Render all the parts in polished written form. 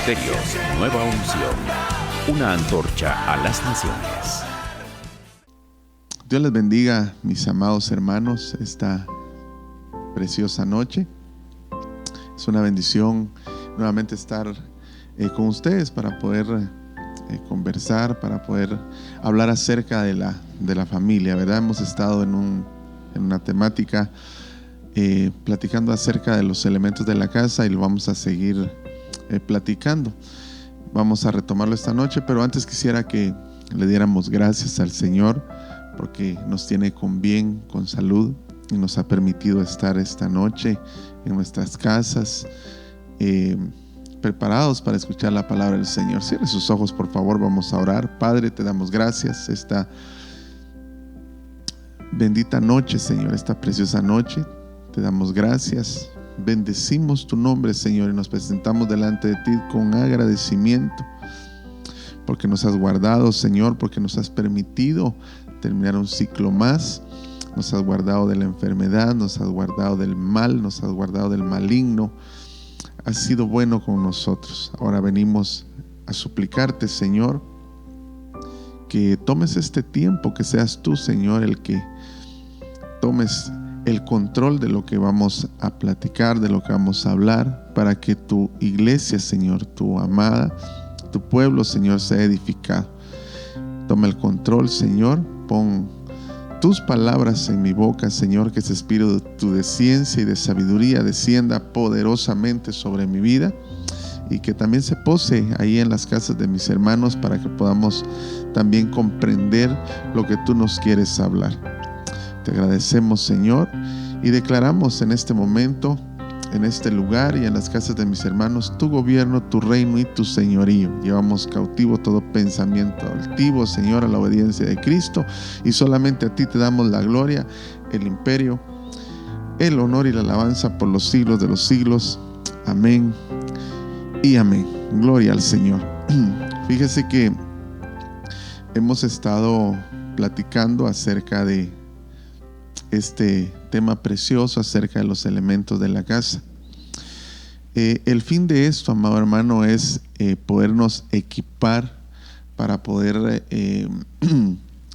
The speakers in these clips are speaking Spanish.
Ministerios Nueva Unción, una antorcha a las naciones. Dios les bendiga, mis amados hermanos, esta preciosa noche. Es una bendición nuevamente estar con ustedes para poder conversar, para poder hablar acerca de la familia, ¿verdad? Hemos estado en una temática platicando acerca de los elementos de la casa y lo vamos a seguir platicando. Vamos a retomarlo esta noche, pero antes quisiera que le diéramos gracias al Señor porque nos tiene con bien, con salud y nos ha permitido estar esta noche en nuestras casas preparados para escuchar la palabra del Señor. Cierre sus ojos, por favor, vamos a orar. Padre, te damos gracias esta bendita noche, Señor, esta preciosa noche. Te damos gracias, bendecimos tu nombre, Señor, y nos presentamos delante de ti con agradecimiento porque nos has guardado, Señor, porque nos has permitido terminar un ciclo más. Nos has guardado de la enfermedad, nos has guardado del mal, nos has guardado del maligno. Has sido bueno con nosotros. Ahora venimos a suplicarte, Señor, que tomes este tiempo, que seas tú, Señor, el que tomes el control de lo que vamos a platicar, de lo que vamos a hablar, para que tu iglesia, Señor, tu amada, tu pueblo, Señor, sea edificado. Toma el control, Señor. Pon tus palabras en mi boca, Señor, que ese espíritu de ciencia y de sabiduría descienda poderosamente sobre mi vida y que también se pose ahí en las casas de mis hermanos para que podamos también comprender lo que tú nos quieres hablar. Te agradecemos, Señor, y declaramos en este momento, en este lugar y en las casas de mis hermanos, tu gobierno, tu reino y tu señorío. Llevamos cautivo todo pensamiento altivo, Señor, a la obediencia de Cristo, y solamente a ti te damos la gloria, el imperio, el honor y la alabanza por los siglos de los siglos. Amén y amén. Gloria al Señor. Fíjese que hemos estado platicando acerca de este tema precioso, acerca de los elementos de la casa. El fin de esto, amado hermano, es podernos equipar para poder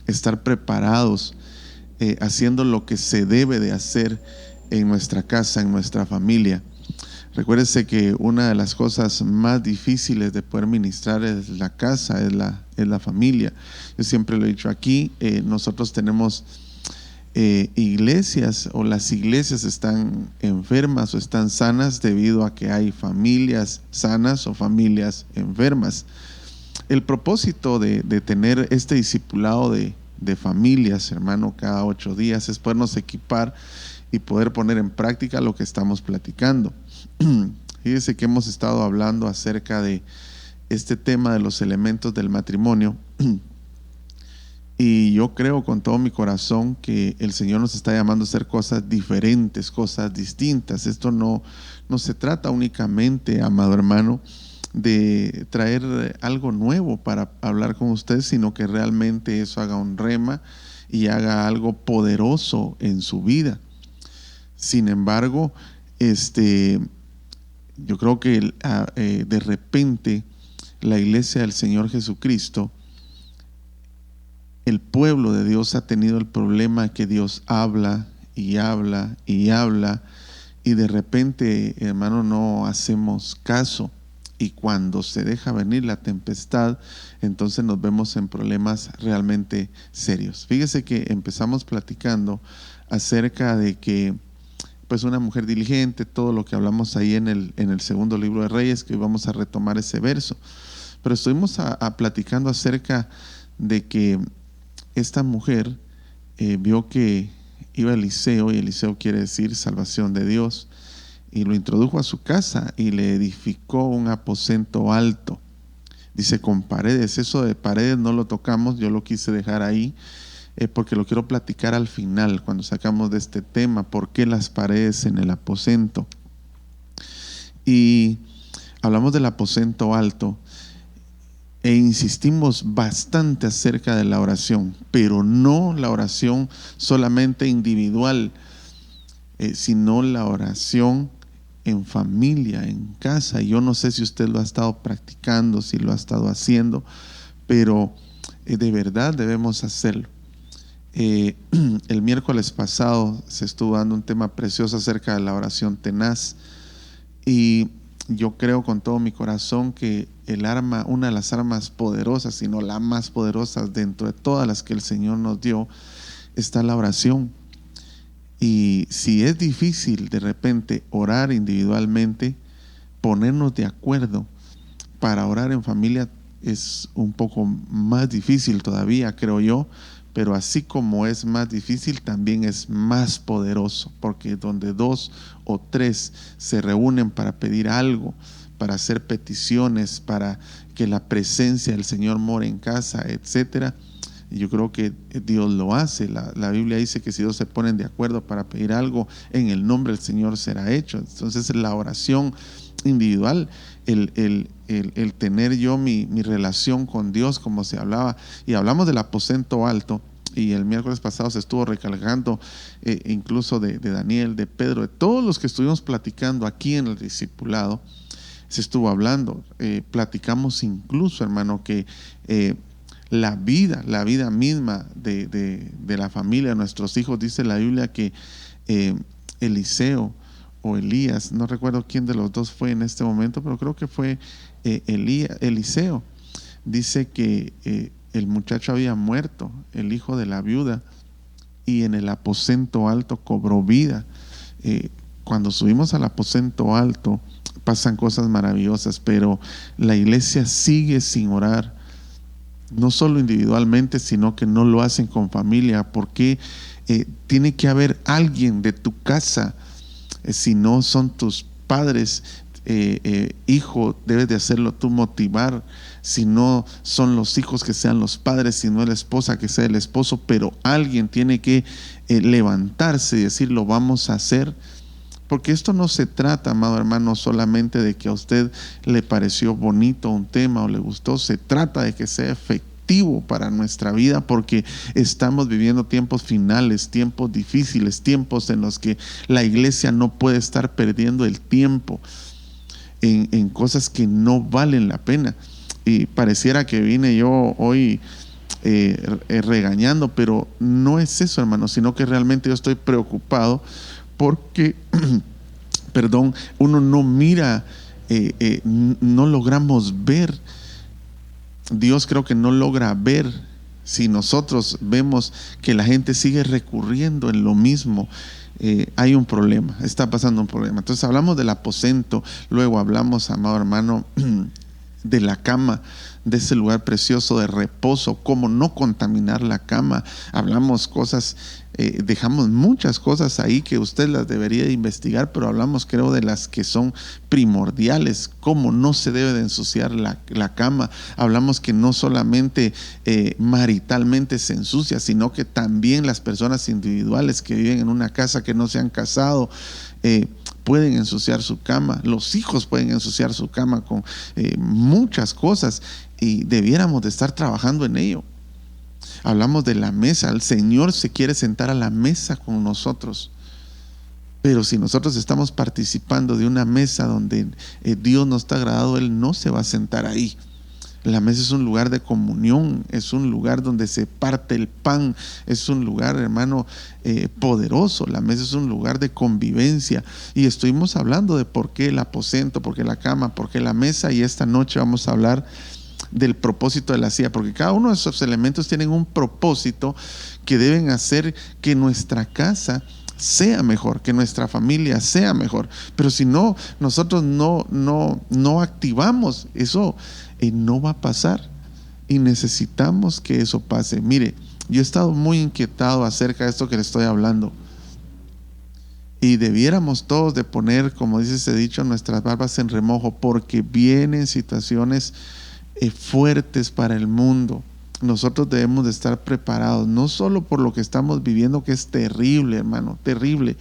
estar preparados, haciendo lo que se debe de hacer en nuestra casa, en nuestra familia. Recuérdese que una de las cosas más difíciles de poder ministrar es la casa, es la familia. Yo siempre lo he dicho aquí, nosotros tenemos iglesias, o las iglesias están enfermas o están sanas debido a que hay familias sanas o familias enfermas. El propósito de tener este discipulado de familias, hermano, cada 8 días es podernos equipar y poder poner en práctica lo que estamos platicando. Fíjese que hemos estado hablando acerca de este tema de los elementos del matrimonio. Y yo creo con todo mi corazón que el Señor nos está llamando a hacer cosas diferentes, cosas distintas. Esto no se trata únicamente, amado hermano, de traer algo nuevo para hablar con ustedes, sino que realmente eso haga un rema y haga algo poderoso en su vida. Sin embargo, yo creo que de repente la iglesia del Señor Jesucristo, el pueblo de Dios ha tenido el problema que Dios habla y habla y habla, y de repente, hermano, no hacemos caso, y cuando se deja venir la tempestad, entonces nos vemos en problemas realmente serios. Fíjese que empezamos platicando acerca de que pues una mujer diligente, todo lo que hablamos ahí en el segundo libro de Reyes, que hoy vamos a retomar ese verso, pero estuvimos platicando acerca de que esta mujer vio que iba a Eliseo, y Eliseo quiere decir salvación de Dios, y lo introdujo a su casa y le edificó un aposento alto. Dice con paredes. Eso de paredes no lo tocamos, yo lo quise dejar ahí porque lo quiero platicar al final, cuando sacamos de este tema, por qué las paredes en el aposento. Y hablamos del aposento alto e insistimos bastante acerca de la oración, pero no la oración solamente individual, sino la oración en familia, en casa. Yo no sé si usted lo ha estado practicando, si lo ha estado haciendo, pero de verdad debemos hacerlo. El miércoles pasado se estuvo dando un tema precioso acerca de la oración tenaz, y yo creo con todo mi corazón que una de las armas poderosas, si no la más poderosa dentro de todas las que el Señor nos dio, está la oración. Y si es difícil de repente orar individualmente, ponernos de acuerdo para orar en familia es un poco más difícil todavía, creo yo. Pero así como es más difícil, también es más poderoso, porque donde 2 o 3 se reúnen para pedir algo, para hacer peticiones, para que la presencia del Señor more en casa, etcétera, yo creo que Dios lo hace. La Biblia dice que si 2 se ponen de acuerdo para pedir algo, en el nombre del Señor será hecho. Entonces la oración individual, el tener yo mi relación con Dios, como se hablaba, y hablamos del aposento alto, y el miércoles pasado se estuvo recalcando incluso de Daniel, de Pedro, de todos los que estuvimos platicando aquí en el discipulado, se estuvo hablando, platicamos incluso, hermano, que la vida misma de la familia, de nuestros hijos, dice la Biblia que Eliseo o Elías, no recuerdo quién de los dos fue en este momento, pero creo que fue Eliseo, dice que el muchacho había muerto, el hijo de la viuda, y en el aposento alto cobró vida. Cuando subimos al aposento alto pasan cosas maravillosas, pero la iglesia sigue sin orar, no solo individualmente, sino que no lo hacen con familia, porque tiene que haber alguien de tu casa. Si no son tus padres, hijo, debes de hacerlo tú, motivar. Si no son los hijos, que sean los padres. Si no es la esposa, que sea el esposo. Pero alguien tiene que levantarse y decir, lo vamos a hacer. Porque esto no se trata, amado hermano, solamente de que a usted le pareció bonito un tema o le gustó. Se trata de que sea efectivo para nuestra vida, porque estamos viviendo tiempos finales, tiempos difíciles, tiempos en los que la iglesia no puede estar perdiendo el tiempo en cosas que no valen la pena. Y pareciera que vine yo hoy regañando, pero no es eso, hermano, sino que realmente yo estoy preocupado porque perdón, uno no mira, no logramos ver. Dios creo que no logra ver si nosotros vemos que la gente sigue recurriendo en lo mismo. Hay un problema, está pasando un problema. Entonces hablamos del aposento, luego hablamos, amado hermano, de la cama, de ese lugar precioso de reposo, cómo no contaminar la cama. Hablamos cosas, dejamos muchas cosas ahí que usted las debería de investigar, pero hablamos, creo, de las que son primordiales, cómo no se debe de ensuciar la cama. Hablamos que no solamente maritalmente se ensucia, sino que también las personas individuales que viven en una casa, que no se han casado, pueden ensuciar su cama. Los hijos pueden ensuciar su cama con muchas cosas, y debiéramos de estar trabajando en ello. Hablamos de la mesa. El Señor se quiere sentar a la mesa con nosotros, pero si nosotros estamos participando de una mesa donde Dios no está agradado, Él no se va a sentar ahí. La mesa es un lugar de comunión, es un lugar donde se parte el pan, es un lugar, hermano, poderoso. La mesa es un lugar de convivencia, y estuvimos hablando de por qué el aposento, por qué la cama, por qué la mesa, y esta noche vamos a hablar del propósito de la silla, porque cada uno de esos elementos tienen un propósito que deben hacer que nuestra casa sea mejor, que nuestra familia sea mejor. Pero si no, nosotros no activamos eso, no va a pasar, y necesitamos que eso pase. Mire, yo he estado muy inquietado acerca de esto que le estoy hablando, y debiéramos todos de poner, como dice ese dicho, nuestras barbas en remojo, porque vienen situaciones fuertes para el mundo. Nosotros debemos de estar preparados, no solo por lo que estamos viviendo, que es terrible, hermano, terrible,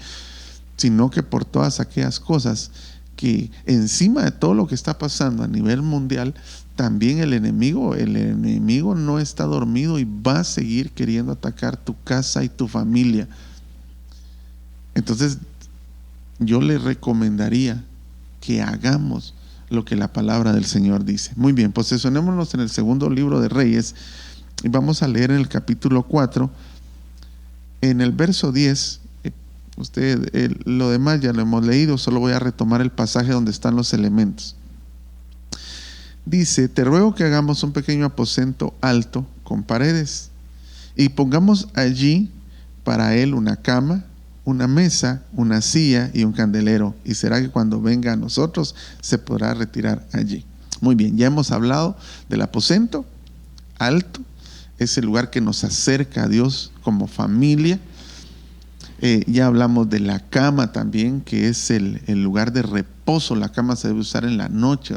sino que por todas aquellas cosas que encima de todo lo que está pasando a nivel mundial, también el enemigo no está dormido y va a seguir queriendo atacar tu casa y tu familia. Entonces yo le recomendaría que hagamos lo que la palabra del Señor dice. Muy bien, posicionémonos en el segundo libro de Reyes y vamos a leer en el capítulo 4, en el verso 10. Lo demás ya lo hemos leído, solo voy a retomar el pasaje donde están los elementos. Dice: te ruego que hagamos un pequeño aposento alto con paredes y pongamos allí para él una cama, una mesa, una silla y un candelero, y será que cuando venga a nosotros se podrá retirar allí. Muy bien, ya hemos hablado del aposento alto, es el lugar que nos acerca a Dios como familia. Ya hablamos de la cama también, que es el lugar de reposo. La cama se debe usar en la noche.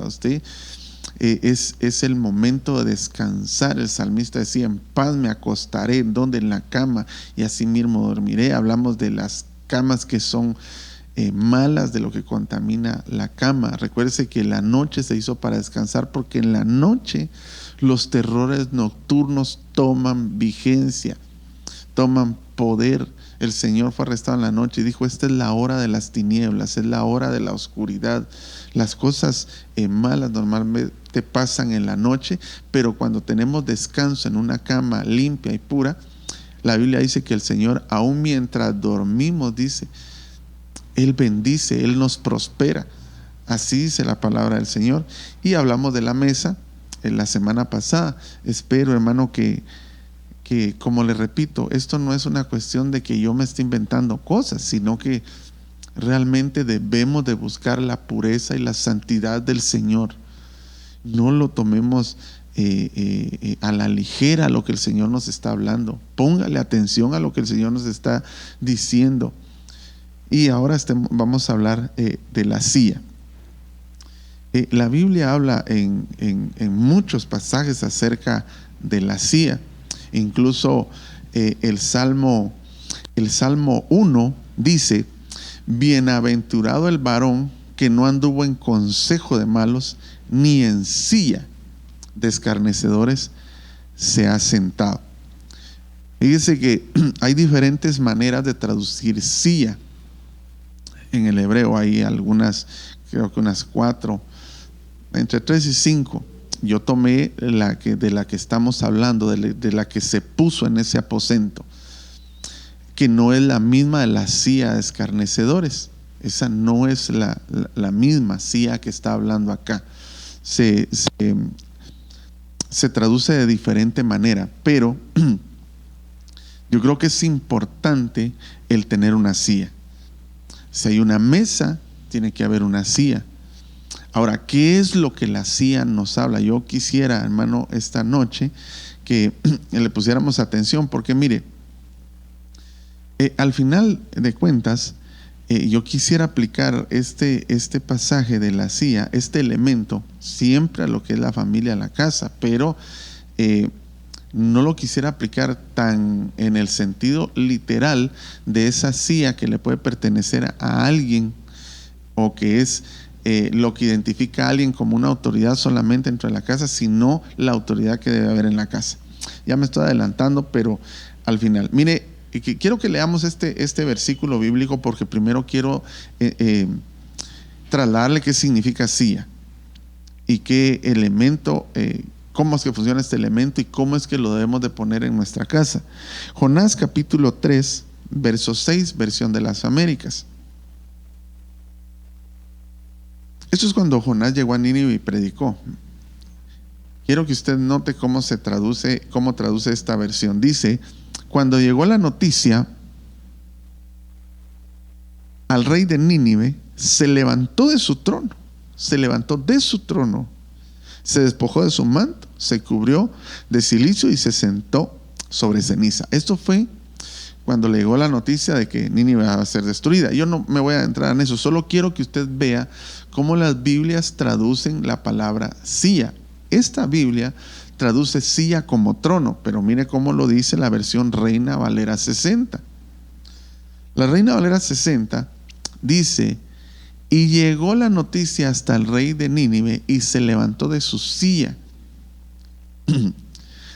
Es el momento de descansar. El salmista decía: en paz me acostaré, donde en la cama, y así mismo dormiré. Hablamos de las camas que son malas, de lo que contamina la cama. Recuérdese que la noche se hizo para descansar, porque en la noche los terrores nocturnos toman vigencia, toman poder. El Señor fue arrestado en la noche y dijo: esta es la hora de las tinieblas, es la hora de la oscuridad. Las cosas malas normalmente pasan en la noche, pero cuando tenemos descanso en una cama limpia y pura, la Biblia dice que el Señor, aún mientras dormimos, dice, Él bendice, Él nos prospera. Así dice la palabra del Señor. Y hablamos de la mesa en la semana pasada. Espero, hermano, que como le repito, esto no es una cuestión de que yo me esté inventando cosas, sino que realmente debemos de buscar la pureza y la santidad del Señor. No lo tomemos a la ligera lo que el Señor nos está hablando. Póngale atención a lo que el Señor nos está diciendo. Y ahora vamos a hablar de la silla. La Biblia habla en muchos pasajes acerca de la silla. Incluso el Salmo 1 dice: bienaventurado el varón que no anduvo en consejo de malos, ni en silla de escarnecedores se ha sentado. Fíjese que hay diferentes maneras de traducir silla. En el hebreo hay algunas, creo que unas 4, entre 3 y 5. Yo tomé de la que estamos hablando, de la que se puso en ese aposento, que no es la misma de la silla de escarnecedores. Esa no es la misma silla que está hablando acá. Se traduce de diferente manera, pero yo creo que es importante el tener una silla. Si hay una mesa, tiene que haber una silla. Ahora, ¿qué es lo que la silla nos habla? Yo quisiera, hermano, esta noche que le pusiéramos atención, porque mire, al final de cuentas, yo quisiera aplicar este pasaje de la silla, este elemento, siempre a lo que es la familia, la casa, pero no lo quisiera aplicar tan en el sentido literal de esa silla que le puede pertenecer a alguien, o que es lo que identifica a alguien como una autoridad solamente dentro de la casa, sino la autoridad que debe haber en la casa. Ya me estoy adelantando, pero al final, mire, quiero que leamos este versículo bíblico, porque primero quiero trasladarle qué significa silla y qué elemento, cómo es que funciona este elemento y cómo es que lo debemos de poner en nuestra casa. Jonás capítulo 3, verso 6, versión de las Américas. Esto es cuando Jonás llegó a Nínive y predicó. Quiero que usted note cómo traduce esta versión. Dice: cuando llegó la noticia al rey de Nínive, se levantó de su trono, se despojó de su manto, se cubrió de cilicio y se sentó sobre ceniza. Esto fue cuando le llegó la noticia de que Nínive va a ser destruida. Yo no me voy a entrar en eso, solo quiero que usted vea cómo las Biblias traducen la palabra silla. Esta Biblia traduce silla como trono, pero mire cómo lo dice la versión Reina Valera 60. La Reina Valera 60 dice: y llegó la noticia hasta el rey de Nínive y se levantó de su silla,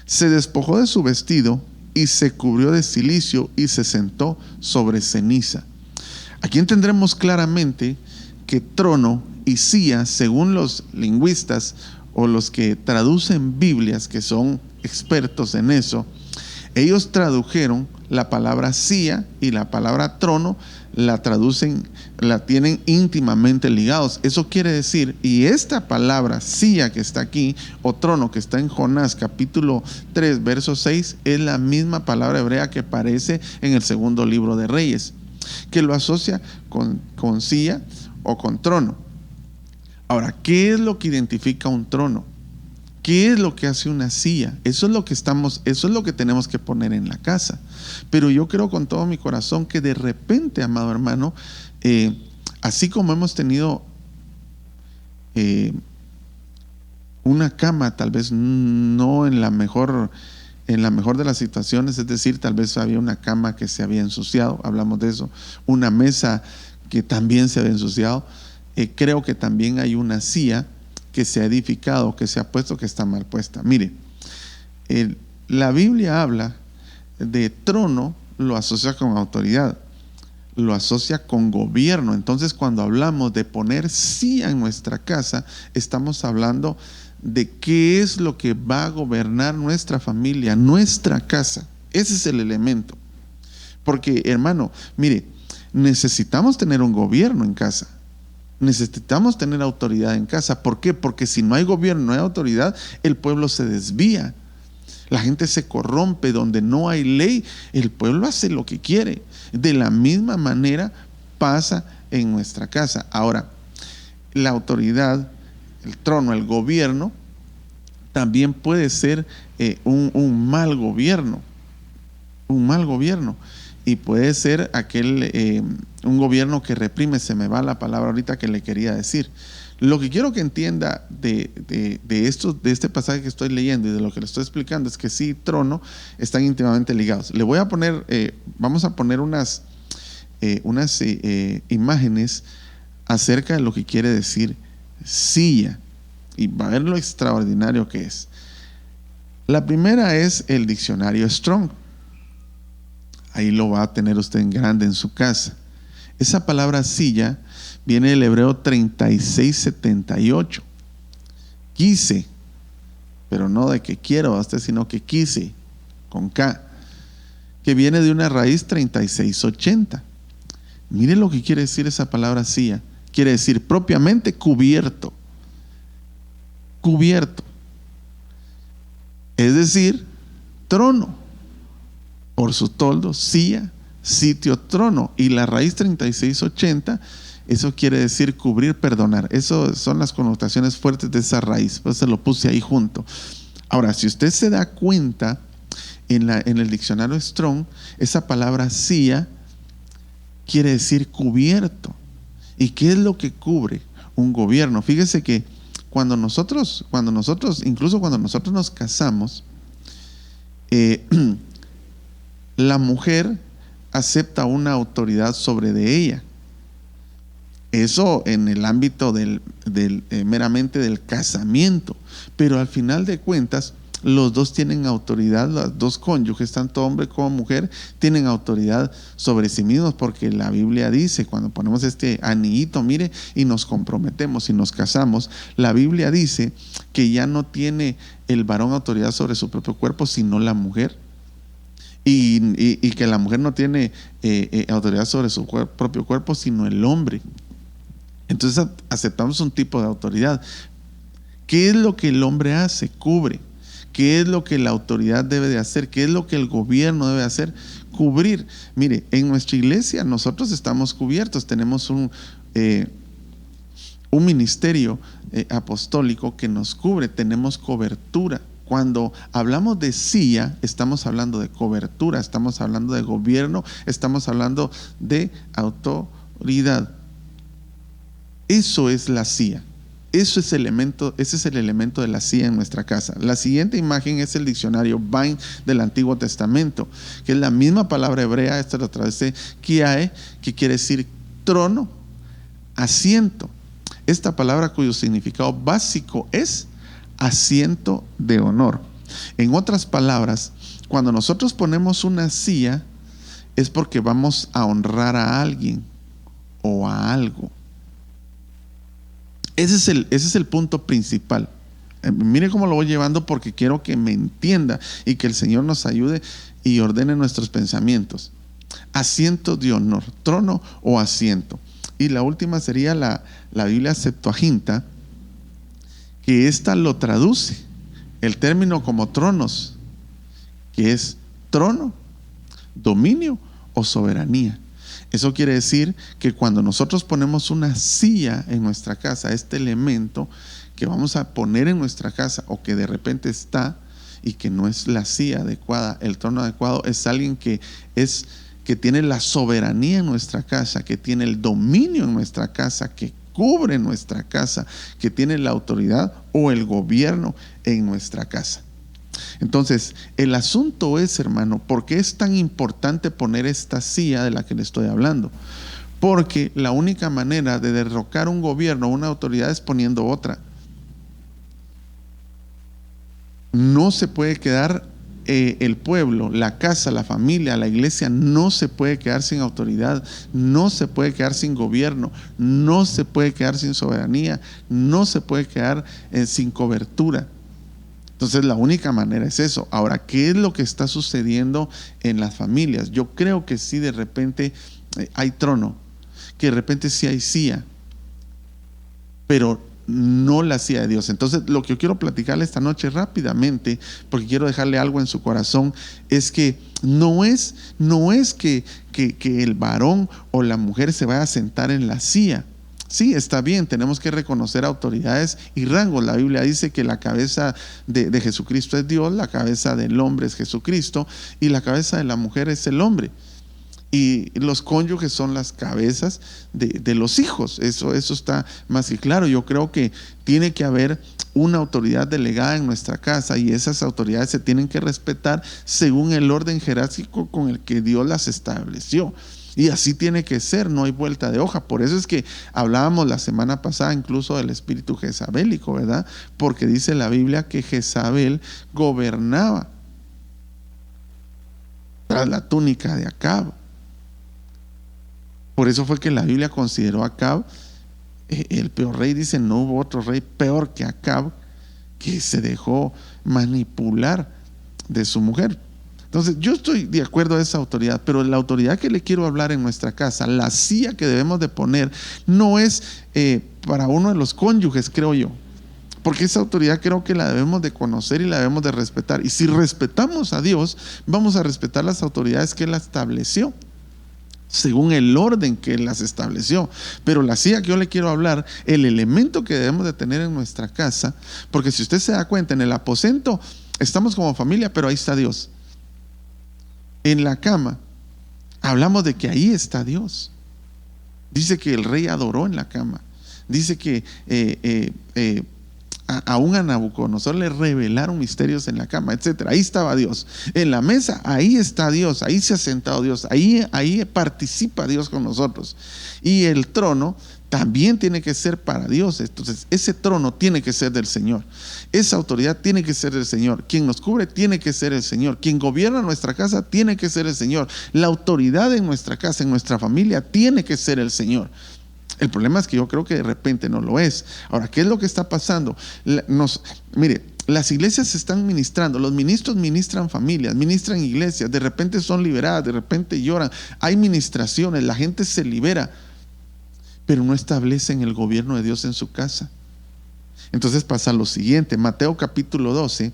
se despojó de su vestido y se cubrió de cilicio y se sentó sobre ceniza. Aquí entendremos claramente que trono y silla, según los lingüistas o los que traducen Biblias, que son expertos en eso, ellos tradujeron la palabra silla y la palabra trono, la traducen, la tienen íntimamente ligados. Eso quiere decir, y esta palabra silla que está aquí, o trono que está en Jonás capítulo 3, verso 6, es la misma palabra hebrea que aparece en el segundo libro de Reyes, que lo asocia con silla o con trono. Ahora, ¿qué es lo que identifica un trono? ¿Qué es lo que hace una silla? Eso es lo que tenemos que poner en la casa. Pero yo creo con todo mi corazón que de repente, amado hermano, así como hemos tenido una cama, tal vez no en la mejor de las situaciones, es decir, tal vez había una cama que se había ensuciado, hablamos de eso, una mesa que también se había ensuciado, creo que también hay una silla que se ha edificado, que se ha puesto, que está mal puesta. Mire, la Biblia habla de trono, lo asocia con autoridad, lo asocia con gobierno. Entonces, cuando hablamos de poner silla en nuestra casa, estamos hablando de qué es lo que va a gobernar nuestra familia, nuestra casa. Ese es el elemento. Porque, hermano, mire, necesitamos tener un gobierno en casa. Necesitamos tener autoridad en casa. ¿Por qué? Porque si no hay gobierno, no hay autoridad, el pueblo se desvía. La gente se corrompe. Donde no hay ley, el pueblo hace lo que quiere. De la misma manera pasa en nuestra casa. Ahora, la autoridad, el trono, el gobierno, también puede ser un mal gobierno. Un mal gobierno. Y puede ser un gobierno que reprime. Se me va la palabra ahorita que le quería decir. Lo que quiero que entienda de este pasaje que estoy leyendo y de lo que le estoy explicando es que sí, trono, están íntimamente ligados. Le voy a poner, vamos a poner unas imágenes acerca de lo que quiere decir silla. Y va a ver lo extraordinario que es. La primera es el diccionario Strong. Ahí lo va a tener usted en grande en su casa. Esa palabra silla viene del hebreo 3678. Quise, pero no de que quiero, sino que quise, con K, que viene de una raíz 3680. Mire lo que quiere decir esa palabra silla. Quiere decir propiamente cubierto. Cubierto. Es decir, trono. Por su toldo, silla, sitio, trono. Y la raíz 3680, eso quiere decir cubrir, perdonar. Eso son las connotaciones fuertes de esa raíz. Pues se lo puse ahí junto. Ahora, si usted se da cuenta, en el diccionario Strong, esa palabra silla quiere decir cubierto. ¿Y qué es lo que cubre un gobierno? Fíjese que incluso cuando nosotros nos casamos, la mujer acepta una autoridad sobre de ella. Eso en el ámbito meramente del casamiento. Pero al final de cuentas, los dos tienen autoridad, los dos cónyuges, tanto hombre como mujer, tienen autoridad sobre sí mismos, porque la Biblia dice, cuando ponemos este anillito, mire, y nos comprometemos y nos casamos, la Biblia dice que ya no tiene el varón autoridad sobre su propio cuerpo, sino la mujer. Y que la mujer no tiene autoridad sobre su propio cuerpo, sino el hombre. Entonces aceptamos un tipo de autoridad. ¿Qué es lo que el hombre hace? Cubre. ¿Qué es lo que la autoridad debe de hacer? ¿Qué es lo que el gobierno debe hacer? Cubrir. Mire, en nuestra iglesia nosotros estamos cubiertos. Tenemos un ministerio apostólico que nos cubre. Tenemos cobertura. Cuando hablamos de silla, estamos hablando de cobertura, estamos hablando de gobierno, estamos hablando de autoridad. Eso es la silla. Ese es el elemento de la silla en nuestra casa. La siguiente imagen es el diccionario Vine del Antiguo Testamento, que es la misma palabra hebrea, esta lo traduce kiae, que quiere decir trono, asiento. Esta palabra cuyo significado básico es asiento de honor. En otras palabras, cuando nosotros ponemos una silla, es porque vamos a honrar a alguien o a algo. Ese es el punto principal. Mire cómo lo voy llevando, porque quiero que me entienda y que el Señor nos ayude y ordene nuestros pensamientos. Asiento de honor, trono o asiento. Y la última sería la Biblia Septuaginta, que esta lo traduce el término como tronos, que es trono, dominio o soberanía. Eso quiere decir que cuando nosotros ponemos una silla en nuestra casa, este elemento que vamos a poner en nuestra casa o que de repente está y que no es la silla adecuada, el trono adecuado, es alguien que tiene la soberanía en nuestra casa, que tiene el dominio en nuestra casa, que cubre nuestra casa, que tiene la autoridad o el gobierno en nuestra casa. Entonces, el asunto es, hermano, ¿por qué es tan importante poner esta silla de la que le estoy hablando? Porque la única manera de derrocar un gobierno o una autoridad es poniendo otra. No se puede quedar el pueblo, la casa, la familia, la iglesia, no se puede quedar sin autoridad, no se puede quedar sin gobierno, no se puede quedar sin soberanía, no se puede quedar sin cobertura. Entonces la única manera es eso. Ahora, ¿qué es lo que está sucediendo en las familias? Yo creo que sí, de repente hay trono, que de repente sí hay silla, pero no la silla de Dios. Entonces lo que yo quiero platicarle esta noche rápidamente, porque quiero dejarle algo en su corazón, es que no es que el varón o la mujer se vaya a sentar en la silla. Sí, está bien, tenemos que reconocer autoridades y rangos. La Biblia dice que la cabeza de Jesucristo es Dios, la cabeza del hombre es Jesucristo y la cabeza de la mujer es el hombre. Y los cónyuges son las cabezas de los hijos. Eso está más que claro. Yo creo que tiene que haber una autoridad delegada en nuestra casa y esas autoridades se tienen que respetar según el orden jerárquico con el que Dios las estableció. Y así tiene que ser, no hay vuelta de hoja. Por eso es que hablábamos la semana pasada incluso del espíritu jezabélico, ¿verdad? Porque dice la Biblia que Jezabel gobernaba tras la túnica de Acab. Por eso fue que la Biblia consideró a Acab el peor rey. Dice, no hubo otro rey peor que Acab, que se dejó manipular de su mujer. Entonces yo estoy de acuerdo a esa autoridad, pero la autoridad que le quiero hablar en nuestra casa, la silla que debemos de poner, no es para uno de los cónyuges, creo yo, porque esa autoridad creo que la debemos de conocer y la debemos de respetar. Y si respetamos a Dios, vamos a respetar las autoridades que Él estableció según el orden que Él las estableció. Pero la silla que yo le quiero hablar, el elemento que debemos de tener en nuestra casa, porque si usted se da cuenta, en el aposento estamos como familia, pero ahí está Dios. En la cama hablamos de que ahí está Dios. Dice que el rey adoró en la cama. Dice que aún a Nabucodonosor le revelaron misterios en la cama, etcétera. Ahí estaba Dios. En la mesa, ahí está Dios. Ahí se ha sentado Dios. Ahí participa Dios con nosotros. Y el trono también tiene que ser para Dios. Entonces ese trono tiene que ser del Señor. Esa autoridad tiene que ser del Señor. Quien nos cubre tiene que ser el Señor. Quien gobierna nuestra casa tiene que ser el Señor. La autoridad en nuestra casa, en nuestra familia, tiene que ser el Señor. El problema es que yo creo que de repente no lo es. Ahora, ¿qué es lo que está pasando? Mire, las iglesias se están ministrando, los ministros ministran familias, ministran iglesias, de repente son liberadas, de repente lloran, hay ministraciones, la gente se libera, pero no establecen el gobierno de Dios en su casa. Entonces pasa lo siguiente, Mateo capítulo 12,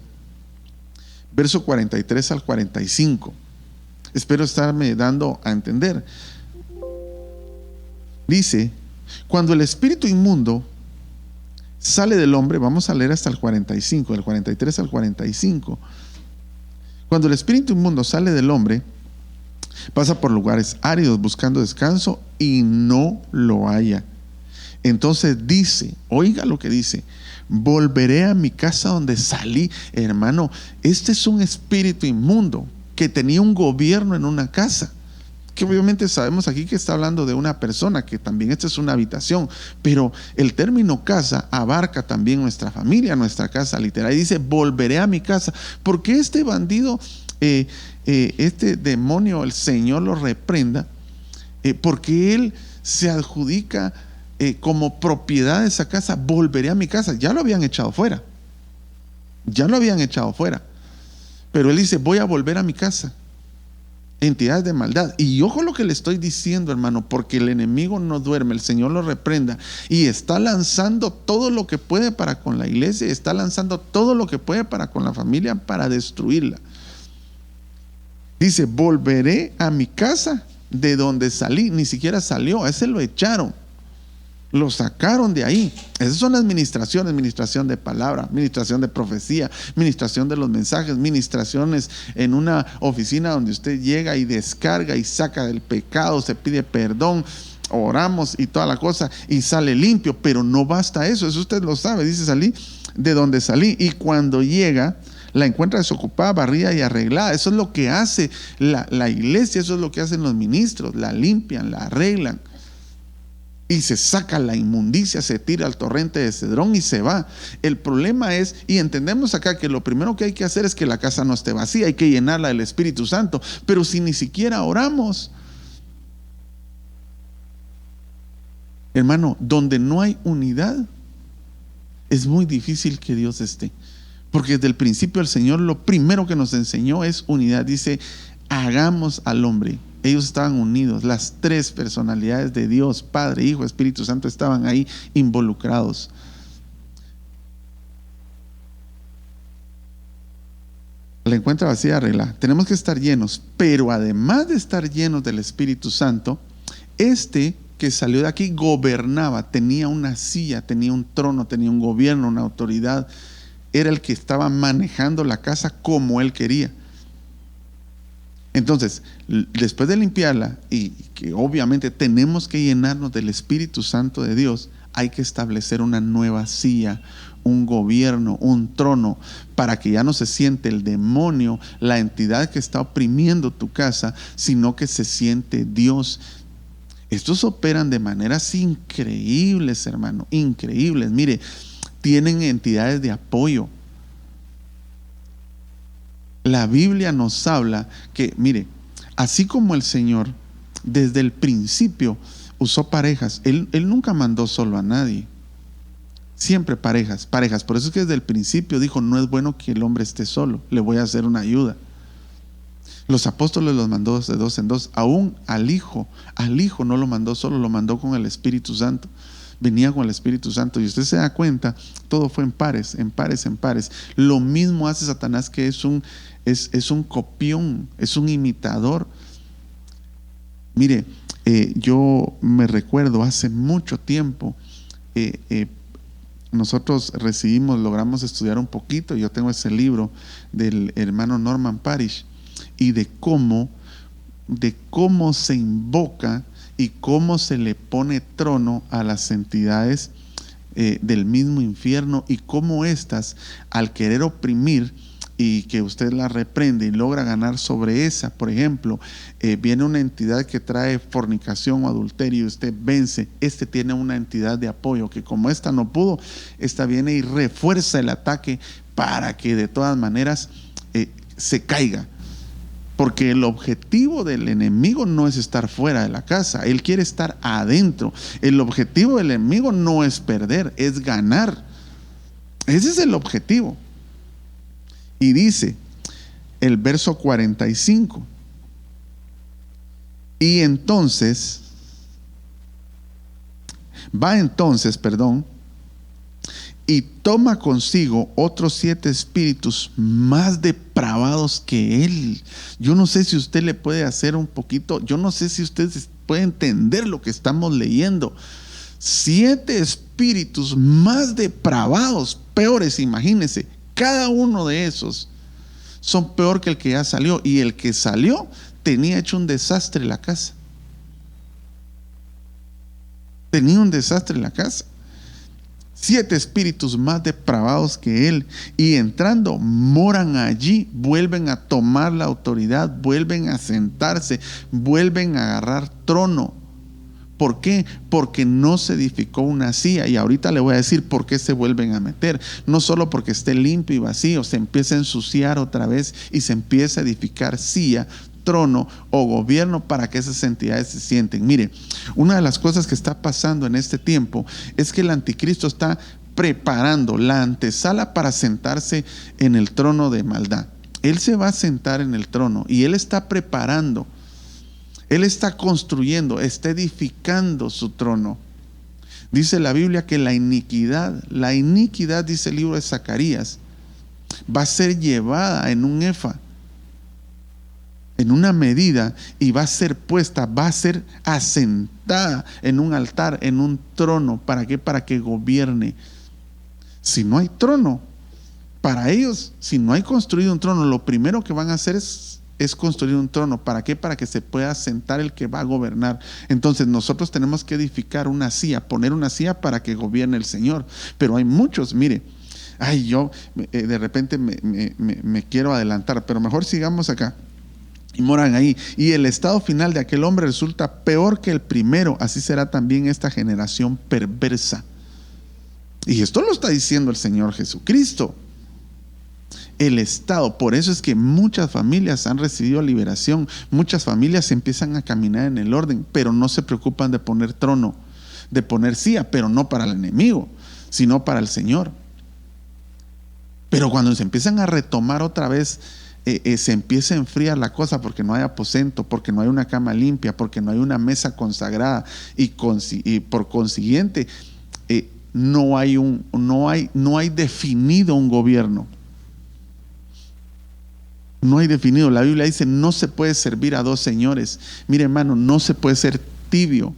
verso 43 al 45. Espero estarme dando a entender. Dice, cuando el espíritu inmundo sale del hombre, vamos a leer hasta el 45, del 43 al 45. Cuando el espíritu inmundo sale del hombre, pasa por lugares áridos buscando descanso y no lo halla. Entonces dice, oiga lo que dice, volveré a mi casa donde salí. Hermano, este es un espíritu inmundo que tenía un gobierno en una casa. Que obviamente sabemos aquí que está hablando de una persona, que también esta es una habitación, pero el término casa abarca también nuestra familia, nuestra casa literal. Y dice, volveré a mi casa, porque este bandido, este demonio, el Señor lo reprenda, porque él se adjudica como propiedad de esa casa. Volveré a mi casa. Ya lo habían echado fuera. Ya lo habían echado fuera. Pero él dice, voy a volver a mi casa. Entidades de maldad. Y ojo lo que le estoy diciendo, hermano, porque el enemigo no duerme, el Señor lo reprenda, y está lanzando todo lo que puede para con la iglesia, está lanzando todo lo que puede para con la familia, para destruirla. Dice, volveré a mi casa de donde salí. Ni siquiera salió, a ese lo echaron, lo sacaron de ahí. Esas son las ministraciones: ministración de palabra, ministración de profecía, ministración de los mensajes, ministraciones en una oficina donde usted llega y descarga y saca del pecado, se pide perdón, oramos y toda la cosa y sale limpio. Pero no basta eso usted lo sabe. Dice, salí de donde salí, y cuando llega la encuentra desocupada, barrida y arreglada. Eso es lo que hace la iglesia, eso es lo que hacen los ministros: la limpian, la arreglan. Y se saca la inmundicia, se tira al torrente de Cedrón y se va. El problema es, y entendemos acá, que lo primero que hay que hacer es que la casa no esté vacía, hay que llenarla del Espíritu Santo. Pero si ni siquiera oramos, hermano, donde no hay unidad, es muy difícil que Dios esté. Porque desde el principio el Señor lo primero que nos enseñó es unidad. Dice, hagamos al hombre. Ellos estaban unidos, las tres personalidades de Dios, Padre, Hijo, Espíritu Santo, estaban ahí involucrados. La encuentra vacía, arregla. Tenemos que estar llenos, pero además de estar llenos del Espíritu Santo, que salió de aquí gobernaba, tenía una silla, tenía un trono, tenía un gobierno, una autoridad. Era el que estaba manejando la casa como él quería. Entonces, después de limpiarla, y que obviamente tenemos que llenarnos del Espíritu Santo de Dios, hay que establecer una nueva silla, un gobierno, un trono, para que ya no se siente el demonio, la entidad que está oprimiendo tu casa, sino que se siente Dios. Estos operan de maneras increíbles, hermano, increíbles. Mire, tienen entidades de apoyo. La Biblia nos habla que, mire, así como el Señor desde el principio usó parejas, Él nunca mandó solo a nadie. Siempre parejas. Por eso es que desde el principio dijo, no es bueno que el hombre esté solo, le voy a hacer una ayuda. Los apóstoles los mandó de dos en dos. Aún al hijo no lo mandó solo, lo mandó con el Espíritu Santo. Venía con el Espíritu Santo, y usted se da cuenta, todo fue en pares. Lo mismo hace Satanás, que es un copión, es un imitador. Mire, yo me recuerdo hace mucho tiempo, nosotros logramos estudiar un poquito. Yo tengo ese libro del hermano Norman Parrish, y de cómo se invoca y cómo se le pone trono a las entidades del mismo infierno, y cómo éstas, al querer oprimir y que usted la reprende y logra ganar sobre esa, por ejemplo, viene una entidad que trae fornicación o adulterio y usted vence, tiene una entidad de apoyo que, como esta no pudo, esta viene y refuerza el ataque para que de todas maneras se caiga. Porque el objetivo del enemigo no es estar fuera de la casa, él quiere estar adentro. El objetivo del enemigo no es perder, es ganar. Ese es el objetivo. Y dice el verso 45: va entonces, y toma consigo otros 7 espíritus más depravados que él. Yo no sé si usted le puede hacer un poquito, yo no sé si usted puede entender lo que estamos leyendo. 7 espíritus más depravados, peores, imagínense. Cada uno de esos son peor que el que ya salió, y el que salió tenía hecho un desastre en la casa. Tenía un desastre en la casa. 7 espíritus más depravados que él, y entrando moran allí, vuelven a tomar la autoridad, vuelven a sentarse, vuelven a agarrar trono. ¿Por qué? Porque no se edificó una silla, y ahorita le voy a decir por qué se vuelven a meter. No solo porque esté limpio y vacío, se empieza a ensuciar otra vez y se empieza a edificar silla trono o gobierno para que esas entidades se sienten. Mire, una de las cosas que está pasando en este tiempo es que el anticristo está preparando la antesala para sentarse en el trono de maldad. Él se va a sentar en el trono y él está preparando, él está construyendo, está edificando su trono. Dice la Biblia que la iniquidad, dice el libro de Zacarías, va a ser llevada en un efa, en una medida, y va a ser puesta, va a ser asentada en un altar, en un trono. ¿Para qué? Para que gobierne. Si no hay trono, para ellos, si no hay construido un trono, lo primero que van a hacer es construir un trono. ¿Para qué? Para que se pueda sentar el que va a gobernar. Entonces nosotros tenemos que edificar una silla, poner una silla para que gobierne el Señor. Pero hay muchos, mire, yo de repente me quiero adelantar, pero mejor sigamos acá. Y moran ahí. Y el estado final de aquel hombre resulta peor que el primero. Así será también esta generación perversa. Y esto lo está diciendo el Señor Jesucristo. El estado, por eso es que muchas familias han recibido liberación. Muchas familias empiezan a caminar en el orden, pero no se preocupan de poner trono, de poner silla, pero no para el enemigo, sino para el Señor. Pero cuando se empiezan a retomar otra vez, se empieza a enfriar la cosa porque no hay aposento, porque no hay una cama limpia, porque no hay una mesa consagrada y por consiguiente no hay definido un gobierno. No hay definido. La Biblia dice: no se puede servir a dos señores. Mire, hermano, no se puede ser tibio.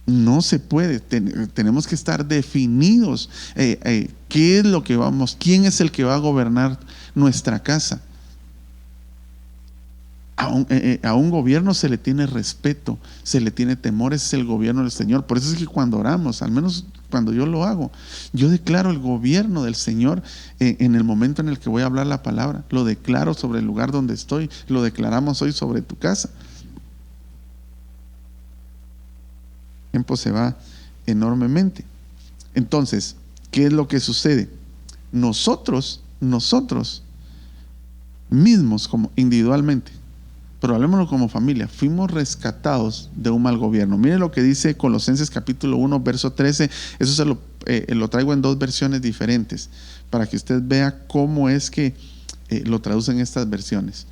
No se puede. Tenemos que estar definidos. ¿Qué es lo que vamos? ¿Quién es el que va a gobernar nuestra casa? A un gobierno se le tiene respeto, se le tiene temor. Ese es el gobierno del Señor. Por eso es que cuando oramos, al menos cuando yo lo hago, yo declaro el gobierno del Señor en el momento en el que voy a hablar la palabra. Lo declaro sobre el lugar donde estoy. Lo declaramos hoy sobre tu casa. El tiempo se va enormemente. Entonces, ¿qué es lo que sucede? Nosotros mismos, como individualmente, pero hablemoslo como familia, fuimos rescatados de un mal gobierno. Mire lo que dice Colosenses capítulo 1, verso 13. Eso lo traigo en dos versiones diferentes para que usted vea cómo es que lo traducen estas versiones.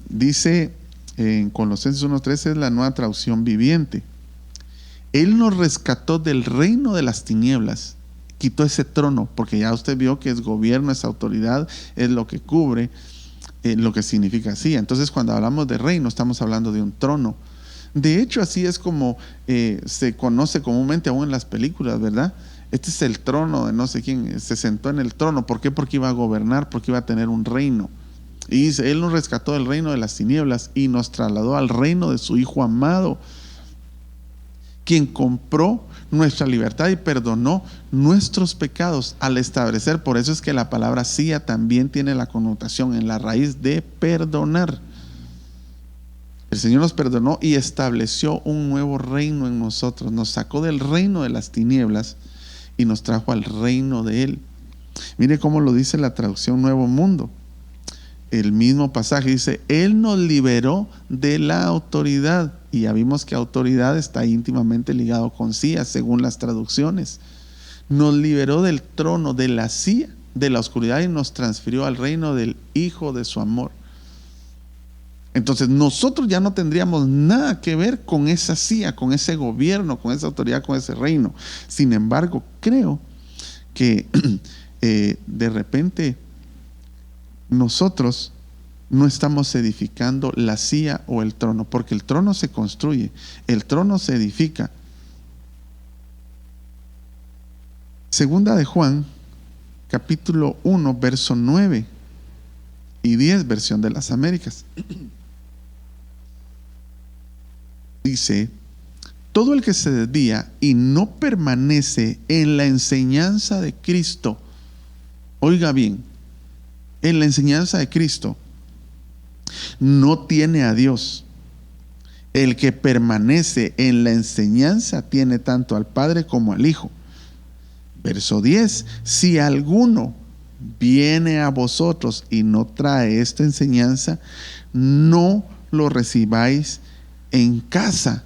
Dice en Colosenses 1:13, es la Nueva Traducción Viviente. Él nos rescató del reino de las tinieblas, quitó ese trono, porque ya usted vio que es gobierno, es autoridad, es lo que cubre, lo que significa así. Entonces, cuando hablamos de reino, estamos hablando de un trono. De hecho, así es como se conoce comúnmente aún en las películas, ¿verdad? Este es el trono de no sé quién, se sentó en el trono. ¿Por qué? Porque iba a gobernar, porque iba a tener un reino. Y dice: Él nos rescató del reino de las tinieblas y nos trasladó al reino de su Hijo amado, quien compró nuestra libertad y perdonó nuestros pecados al establecer. Por eso es que la palabra silla también tiene la connotación en la raíz de perdonar. El Señor nos perdonó y estableció un nuevo reino en nosotros. Nos sacó del reino de las tinieblas y nos trajo al reino de Él. Mire cómo lo dice la traducción Nuevo Mundo. El mismo pasaje dice: Él nos liberó de la autoridad. Y ya vimos que autoridad está íntimamente ligado con silla, según las traducciones. Nos liberó del trono, de la silla, de la oscuridad, y nos transfirió al reino del Hijo de su amor. Entonces nosotros ya no tendríamos nada que ver con esa silla, con ese gobierno, con esa autoridad, con ese reino. Sin embargo, creo que de repente nosotros no estamos edificando la silla o el trono, porque el trono se construye, el trono se edifica. Segunda de Juan, capítulo 1, verso 9 y 10, versión de las Américas. Dice: todo el que se desvía y no permanece en la enseñanza de Cristo, oiga bien, en la enseñanza de Cristo, no tiene a Dios. El que permanece en la enseñanza tiene tanto al Padre como al Hijo. Verso 10: si alguno viene a vosotros y no trae esta enseñanza, no lo recibáis en casa.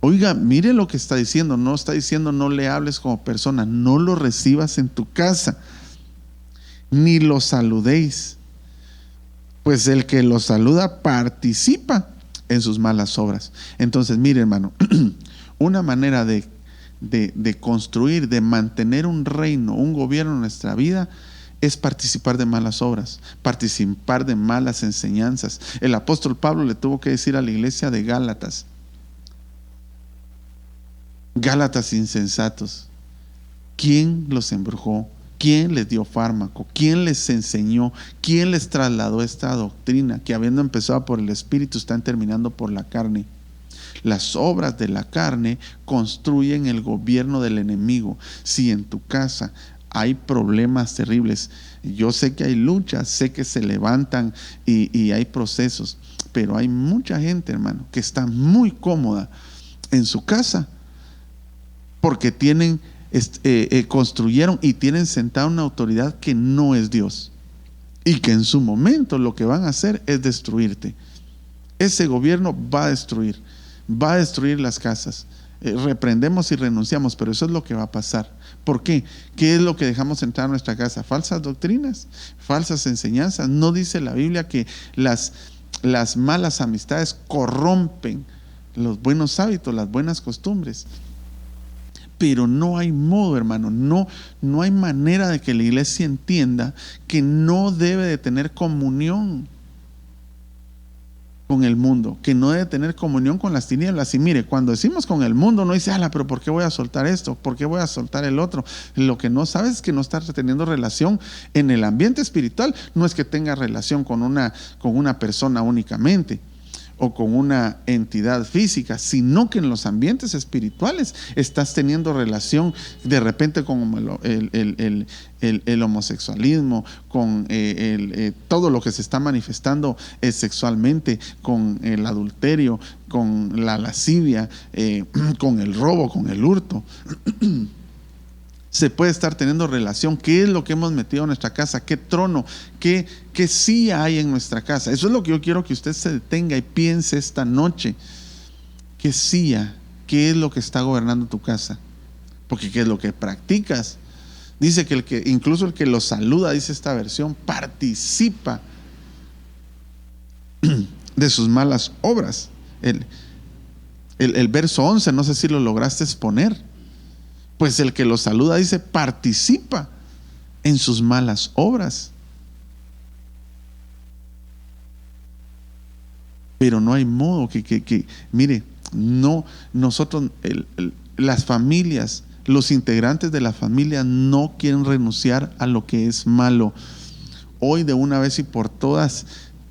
Oiga, mire lo que está diciendo. No está diciendo no le hables como persona, no lo recibas en tu casa, ni lo saludéis, pues el que lo saluda participa en sus malas obras. Entonces, mire, hermano, una manera de construir, de mantener un reino, un gobierno en nuestra vida, es participar de malas obras, participar de malas enseñanzas. El apóstol Pablo le tuvo que decir a la iglesia de Gálatas: Gálatas insensatos, ¿quién los embrujó? ¿Quién les dio fármaco? ¿Quién les enseñó? ¿Quién les trasladó esta doctrina que, habiendo empezado por el Espíritu, están terminando por la carne? Las obras de la carne construyen el gobierno del enemigo. Si en tu casa hay problemas terribles, yo sé que hay luchas, sé que se levantan y hay procesos, pero hay mucha gente, hermano, que está muy cómoda en su casa porque construyeron y tienen sentada una autoridad que no es Dios, y que en su momento lo que van a hacer es destruirte. Ese gobierno va a destruir las casas. Reprendemos y renunciamos, pero eso es lo que va a pasar. ¿Por qué? ¿Qué es lo que dejamos entrar a nuestra casa? Falsas doctrinas, falsas enseñanzas. ¿No dice la Biblia que las malas amistades corrompen los buenos hábitos, las buenas costumbres? Pero no hay modo, hermano, no hay manera de que la iglesia entienda que no debe de tener comunión con el mundo, que no debe tener comunión con las tinieblas. Y mire, cuando decimos con el mundo, no dice, pero ¿por qué voy a soltar esto? ¿Por qué voy a soltar el otro? Lo que no sabes es que no estás teniendo relación en el ambiente espiritual. No es que tengas relación con una persona únicamente, o con una entidad física, sino que en los ambientes espirituales estás teniendo relación de repente con el homosexualismo, con todo lo que se está manifestando sexualmente, con el adulterio, con la lascivia, con el robo, con el hurto. Se puede estar teniendo relación. ¿Qué es lo que hemos metido en nuestra casa? ¿Qué trono? ¿Qué silla hay en nuestra casa? Eso es lo que yo quiero que usted se detenga y piense esta noche. ¿Qué silla? ¿Qué es lo que está gobernando tu casa? Porque ¿qué es lo que practicas? Dice que incluso el que lo saluda, dice esta versión, participa de sus malas obras. El verso 11, no sé si lo lograste exponer. Pues el que lo saluda, dice, participa en sus malas obras. Pero no hay modo mire, no, nosotros, las familias, los integrantes de la familia no quieren renunciar a lo que es malo. Hoy, de una vez y por todas,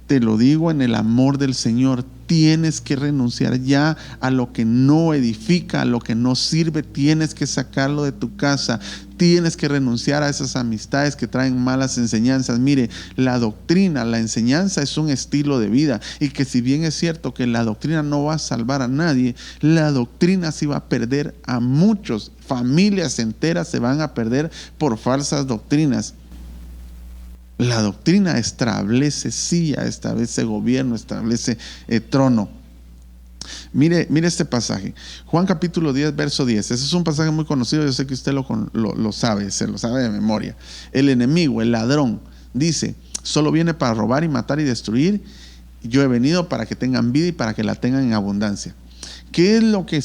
te lo digo en el amor del Señor, tienes que renunciar ya a lo que no edifica, a lo que no sirve. Tienes que sacarlo de tu casa. Tienes que renunciar a esas amistades que traen malas enseñanzas. Mire, la doctrina, la enseñanza es un estilo de vida, y que si bien es cierto que la doctrina no va a salvar a nadie, la doctrina sí va a perder a muchos. Familias enteras se van a perder por falsas doctrinas. La doctrina establece silla, establece gobierno, establece trono. Mire este pasaje, Juan capítulo 10, verso 10. Ese es un pasaje muy conocido, yo sé que usted lo sabe, se lo sabe de memoria. El enemigo, el ladrón, dice: solo viene para robar y matar y destruir. Yo he venido para que tengan vida y para que la tengan en abundancia. ¿Qué es lo que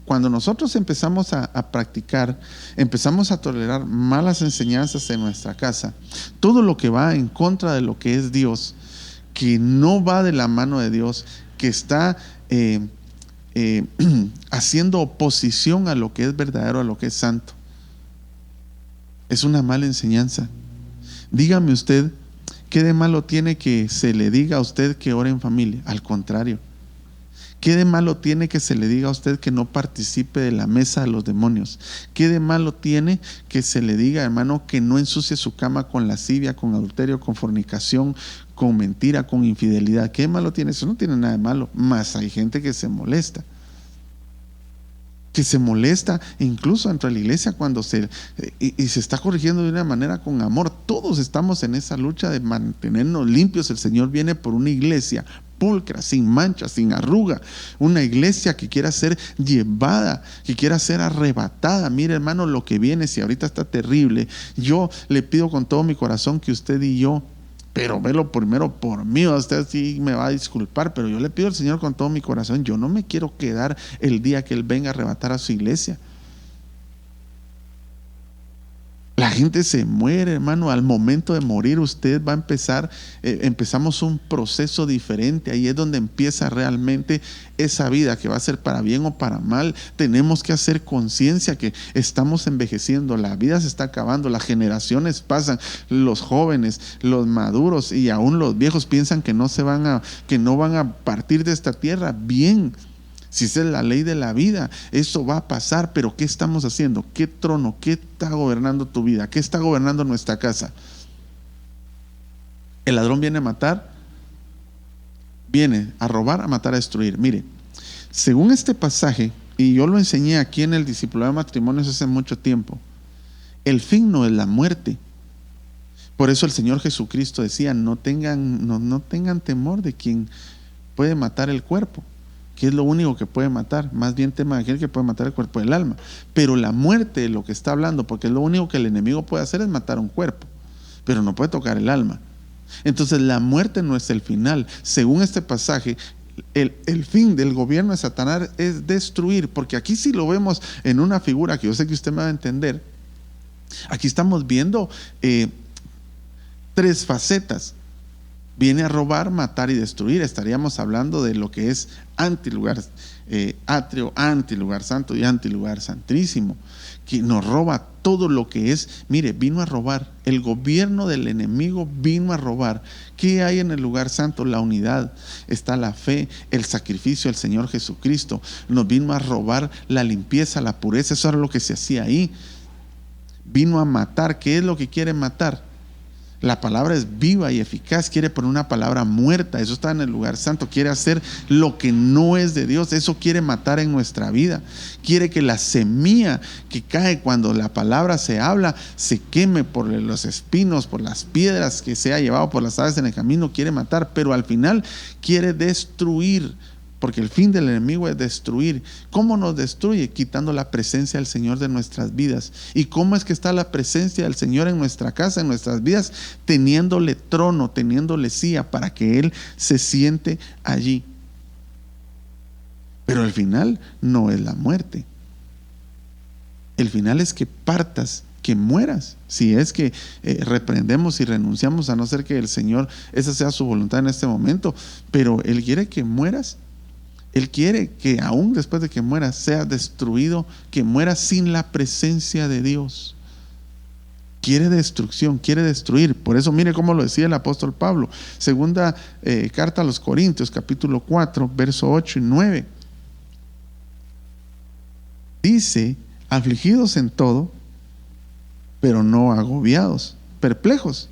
cuando nosotros empezamos a practicar, empezamos a tolerar malas enseñanzas en nuestra casa, todo lo que va en contra de lo que es Dios, que no va de la mano de Dios, que está haciendo oposición a lo que es verdadero, a lo que es santo, es una mala enseñanza. Dígame usted, ¿qué de malo tiene que se le diga a usted que ore en familia? Al contrario. ¿Qué de malo tiene que se le diga a usted que no participe de la mesa de los demonios? ¿Qué de malo tiene que se le diga, hermano, que no ensucie su cama con lascivia, con adulterio, con fornicación, con mentira, con infidelidad? ¿Qué de malo tiene? Eso no tiene nada de malo, más hay gente que se molesta. que se molesta incluso dentro de la iglesia cuando se está corrigiendo de una manera con amor. Todos estamos en esa lucha de mantenernos limpios. El Señor viene por una iglesia pulcra, sin mancha, sin arruga, una iglesia que quiera ser llevada, que quiera ser arrebatada. Mire, hermano, lo que viene, si ahorita está terrible, yo le pido con todo mi corazón que usted y yo, pero velo primero por mí, usted sí me va a disculpar, pero yo le pido al Señor con todo mi corazón, yo no me quiero quedar el día que Él venga a arrebatar a su iglesia. La gente se muere, hermano. Al momento de morir usted va a empezar, empezamos un proceso diferente. Ahí es donde empieza realmente esa vida, que va a ser para bien o para mal. Tenemos que hacer conciencia que estamos envejeciendo, la vida se está acabando, las generaciones pasan, los jóvenes, los maduros y aún los viejos piensan que no van a partir de esta tierra. Bien, si esa es la ley de la vida, eso va a pasar, pero ¿qué estamos haciendo? ¿Qué trono? ¿Qué está gobernando tu vida? ¿Qué está gobernando nuestra casa? El ladrón viene a matar, viene a robar, a matar, a destruir. Mire, según este pasaje, y yo lo enseñé aquí en el discipulado de matrimonios hace mucho tiempo, el fin no es la muerte. Por eso el Señor Jesucristo decía, no tengan temor de quien puede matar el cuerpo, que es lo único que puede matar. Más bien teman a aquel que puede matar el cuerpo del alma. Pero la muerte es lo que está hablando, porque lo único que el enemigo puede hacer es matar un cuerpo, pero no puede tocar el alma. Entonces la muerte no es el final. Según este pasaje, el fin del gobierno de Satanás es destruir, porque aquí sí lo vemos en una figura que yo sé que usted me va a entender. Aquí estamos viendo tres facetas. Viene a robar, matar y destruir. Estaríamos hablando de lo que es antilugar atrio, antilugar santo y antilugar santísimo, que nos roba todo lo que es. Mire, vino a robar. El gobierno del enemigo vino a robar. ¿Qué hay en el lugar santo? La unidad. Está la fe, el sacrificio del Señor Jesucristo. Nos vino a robar la limpieza, la pureza. Eso era lo que se hacía ahí. Vino a matar. ¿Qué es lo que quiere matar? La palabra es viva y eficaz. Quiere poner una palabra muerta. Eso está en el lugar santo. Quiere hacer lo que no es de Dios. Eso quiere matar en nuestra vida. Quiere que la semilla que cae cuando la palabra se habla se queme por los espinos, por las piedras que se ha llevado por las aves en el camino. Quiere matar, pero al final quiere destruir, porque el fin del enemigo es destruir. ¿Cómo nos destruye? Quitando la presencia del Señor de nuestras vidas. ¿Y cómo es que está la presencia del Señor en nuestra casa, en nuestras vidas? Teniéndole trono, teniéndole silla para que Él se siente allí. Pero el final no es la muerte. El final es que partas, que mueras. Si es que reprendemos y renunciamos, a no ser que el Señor, esa sea su voluntad en este momento, pero Él quiere que mueras. Él quiere que aún después de que muera sea destruido, que muera sin la presencia de Dios. Quiere destrucción, quiere destruir. Por eso mire cómo lo decía el apóstol Pablo. Segunda carta a los Corintios, capítulo 4, verso 8 y 9. Dice, afligidos en todo, pero no agobiados, perplejos,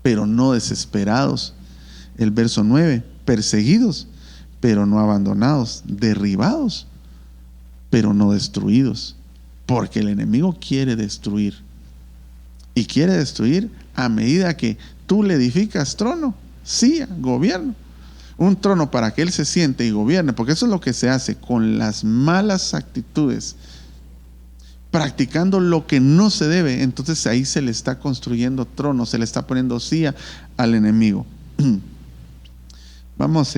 pero no desesperados. El verso 9, perseguidos, pero no abandonados, derribados, pero no destruidos, porque el enemigo quiere destruir, y quiere destruir a medida que tú le edificas trono, silla, gobierno, un trono para que él se siente y gobierne, porque eso es lo que se hace con las malas actitudes, practicando lo que no se debe. Entonces ahí se le está construyendo trono, se le está poniendo silla al enemigo. Vamos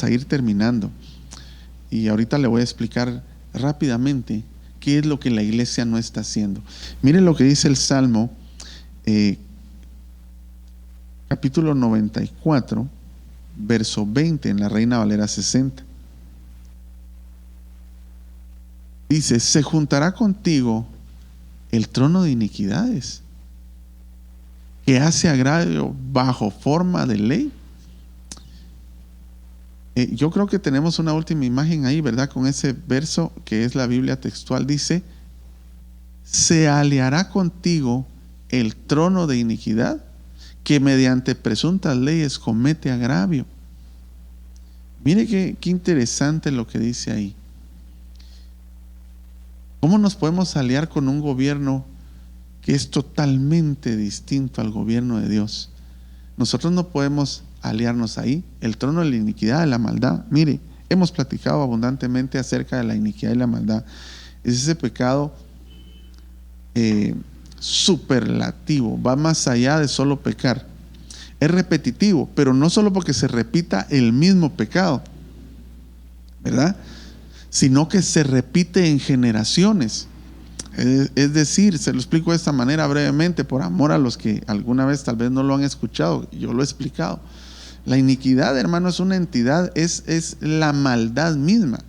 a ir terminando y ahorita le voy a explicar rápidamente qué es lo que la iglesia no está haciendo. Miren lo que dice el Salmo capítulo 94 verso 20 en la Reina Valera 60. Dice, se juntará contigo el trono de iniquidades que hace agravio bajo forma de ley. Yo creo que tenemos una última imagen ahí, ¿verdad? Con ese verso que es la Biblia textual. Dice, se aliará contigo el trono de iniquidad que mediante presuntas leyes comete agravio. Mire qué interesante lo que dice ahí. ¿Cómo nos podemos aliar con un gobierno que es totalmente distinto al gobierno de Dios? Nosotros no podemos aliarnos ahí. El trono de la iniquidad, de la maldad. Mire, hemos platicado abundantemente acerca de la iniquidad y la maldad. Es ese pecado superlativo, va más allá de solo pecar. Es repetitivo, pero no solo porque se repita el mismo pecado, ¿verdad? Sino que se repite en generaciones. Es decir, se lo explico de esta manera brevemente, por amor a los que alguna vez tal vez no lo han escuchado, yo lo he explicado. La iniquidad, hermano, es una entidad, es la maldad misma.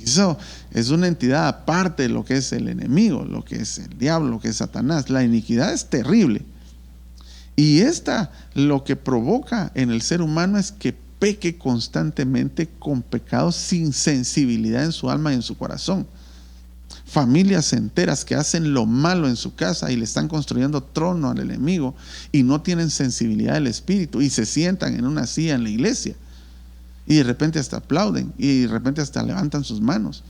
Eso es una entidad aparte de lo que es el enemigo, lo que es el diablo, lo que es Satanás. La iniquidad es terrible. Y esta lo que provoca en el ser humano es que peque constantemente con pecados sin sensibilidad en su alma y en su corazón. Familias enteras que hacen lo malo en su casa y le están construyendo trono al enemigo y no tienen sensibilidad del espíritu y se sientan en una silla en la iglesia y de repente hasta aplauden y de repente hasta levantan sus manos.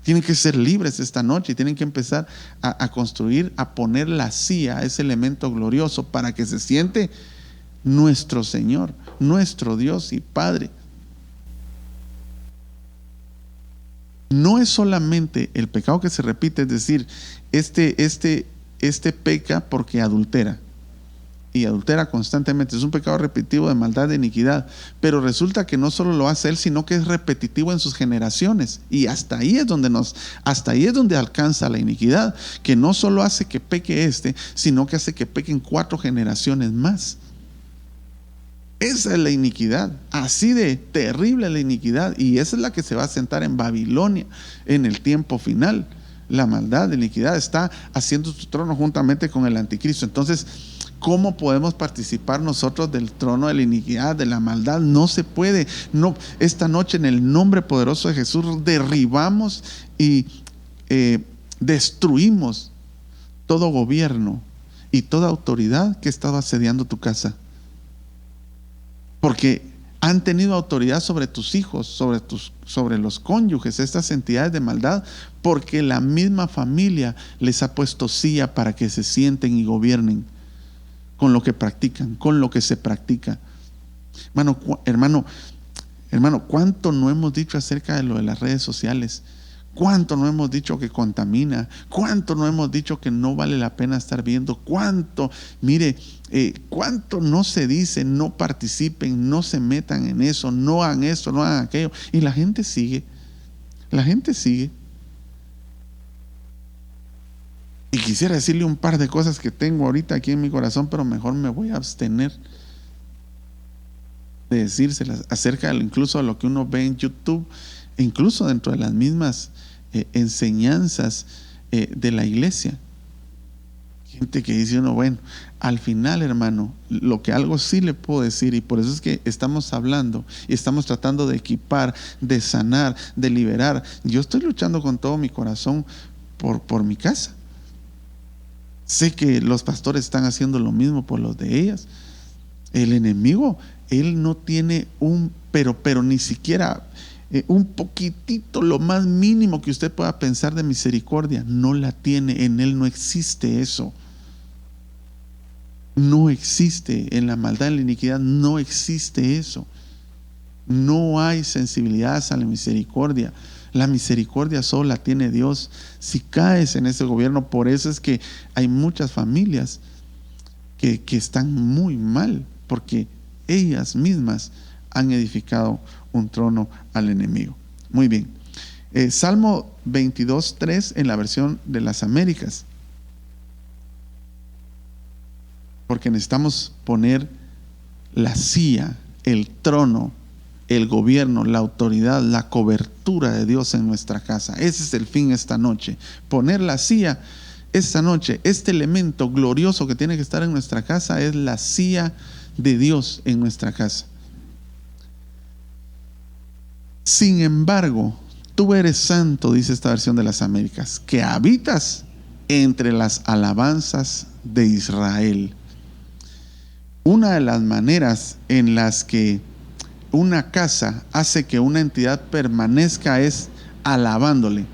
Tienen que ser libres esta noche y tienen que empezar a construir, a poner la silla, ese elemento glorioso, para que se siente nuestro Señor, nuestro Dios y Padre. No es solamente el pecado que se repite, es decir, este peca porque adultera. Y adultera constantemente, es un pecado repetitivo de maldad, de iniquidad, pero resulta que no solo lo hace él, sino que es repetitivo en sus generaciones, y hasta ahí es donde alcanza la iniquidad, que no solo hace que peque sino que hace que pequen 4 generaciones más. Esa es la iniquidad, así de terrible la iniquidad, y esa es la que se va a sentar en Babilonia en el tiempo final. La maldad, la iniquidad está haciendo su trono juntamente con el anticristo. Entonces, ¿cómo podemos participar nosotros del trono de la iniquidad, de la maldad? No se puede. No, esta noche en el nombre poderoso de Jesús derribamos y destruimos todo gobierno y toda autoridad que ha estado asediando tu casa. Porque han tenido autoridad sobre tus hijos, sobre los cónyuges, estas entidades de maldad, porque la misma familia les ha puesto silla para que se sienten y gobiernen con lo que practican, con lo que se practica. Hermano, ¿cuánto no hemos dicho acerca de lo de las redes sociales? ¿Cuánto no hemos dicho que contamina? ¿Cuánto no hemos dicho que no vale la pena estar viendo? ¿Cuánto no se dice, no participen, no se metan en eso, no hagan esto, no hagan aquello? Y la gente sigue. Y quisiera decirle un par de cosas que tengo ahorita aquí en mi corazón, pero mejor me voy a abstener de decírselas acerca incluso de lo que uno ve en YouTube, e incluso dentro de las mismas enseñanzas de la iglesia. Gente que dice uno, bueno, al final, hermano, lo que algo sí le puedo decir, y por eso es que estamos hablando y estamos tratando de equipar, de sanar, de liberar. Yo estoy luchando con todo mi corazón por mi casa. Sé que los pastores están haciendo lo mismo por los de ellas. El enemigo, él no tiene pero ni siquiera un poquitito, lo más mínimo que usted pueda pensar de misericordia, no la tiene. En él no existe eso. No existe. En la maldad, en la iniquidad, no existe eso. No hay sensibilidad a la misericordia. La misericordia solo la tiene Dios. Si caes en ese gobierno, por eso es que hay muchas familias que están muy mal, porque ellas mismas han edificado un trono al enemigo. Muy bien. Salmo 22:3 en la versión de las Américas, porque necesitamos poner la silla, el trono, el gobierno, la autoridad, la cobertura de Dios en nuestra casa. Ese es el fin esta noche. Poner la silla esta noche. Este elemento glorioso que tiene que estar en nuestra casa es la silla de Dios en nuestra casa. Sin embargo, tú eres santo, dice esta versión de las Américas, que habitas entre las alabanzas de Israel. Una de las maneras en las que una casa hace que una entidad permanezca es alabándole.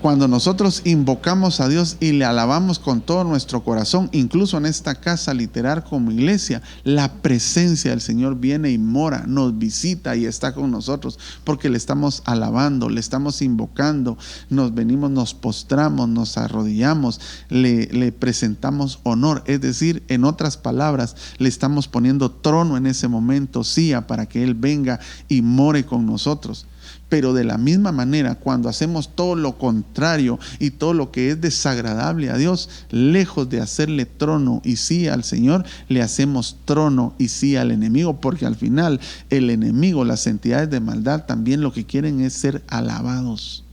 Cuando nosotros invocamos a Dios y le alabamos con todo nuestro corazón, incluso en esta casa literal como iglesia, la presencia del Señor viene y mora, nos visita y está con nosotros, porque le estamos alabando, le estamos invocando, nos venimos, nos postramos, nos arrodillamos, le presentamos honor. Es decir, en otras palabras, le estamos poniendo trono en ese momento, silla, para que Él venga y more con nosotros. Pero de la misma manera, cuando hacemos todo lo contrario y todo lo que es desagradable a Dios, lejos de hacerle trono y sí al Señor, le hacemos trono y sí al enemigo, porque al final el enemigo, las entidades de maldad, también lo que quieren es ser alabados.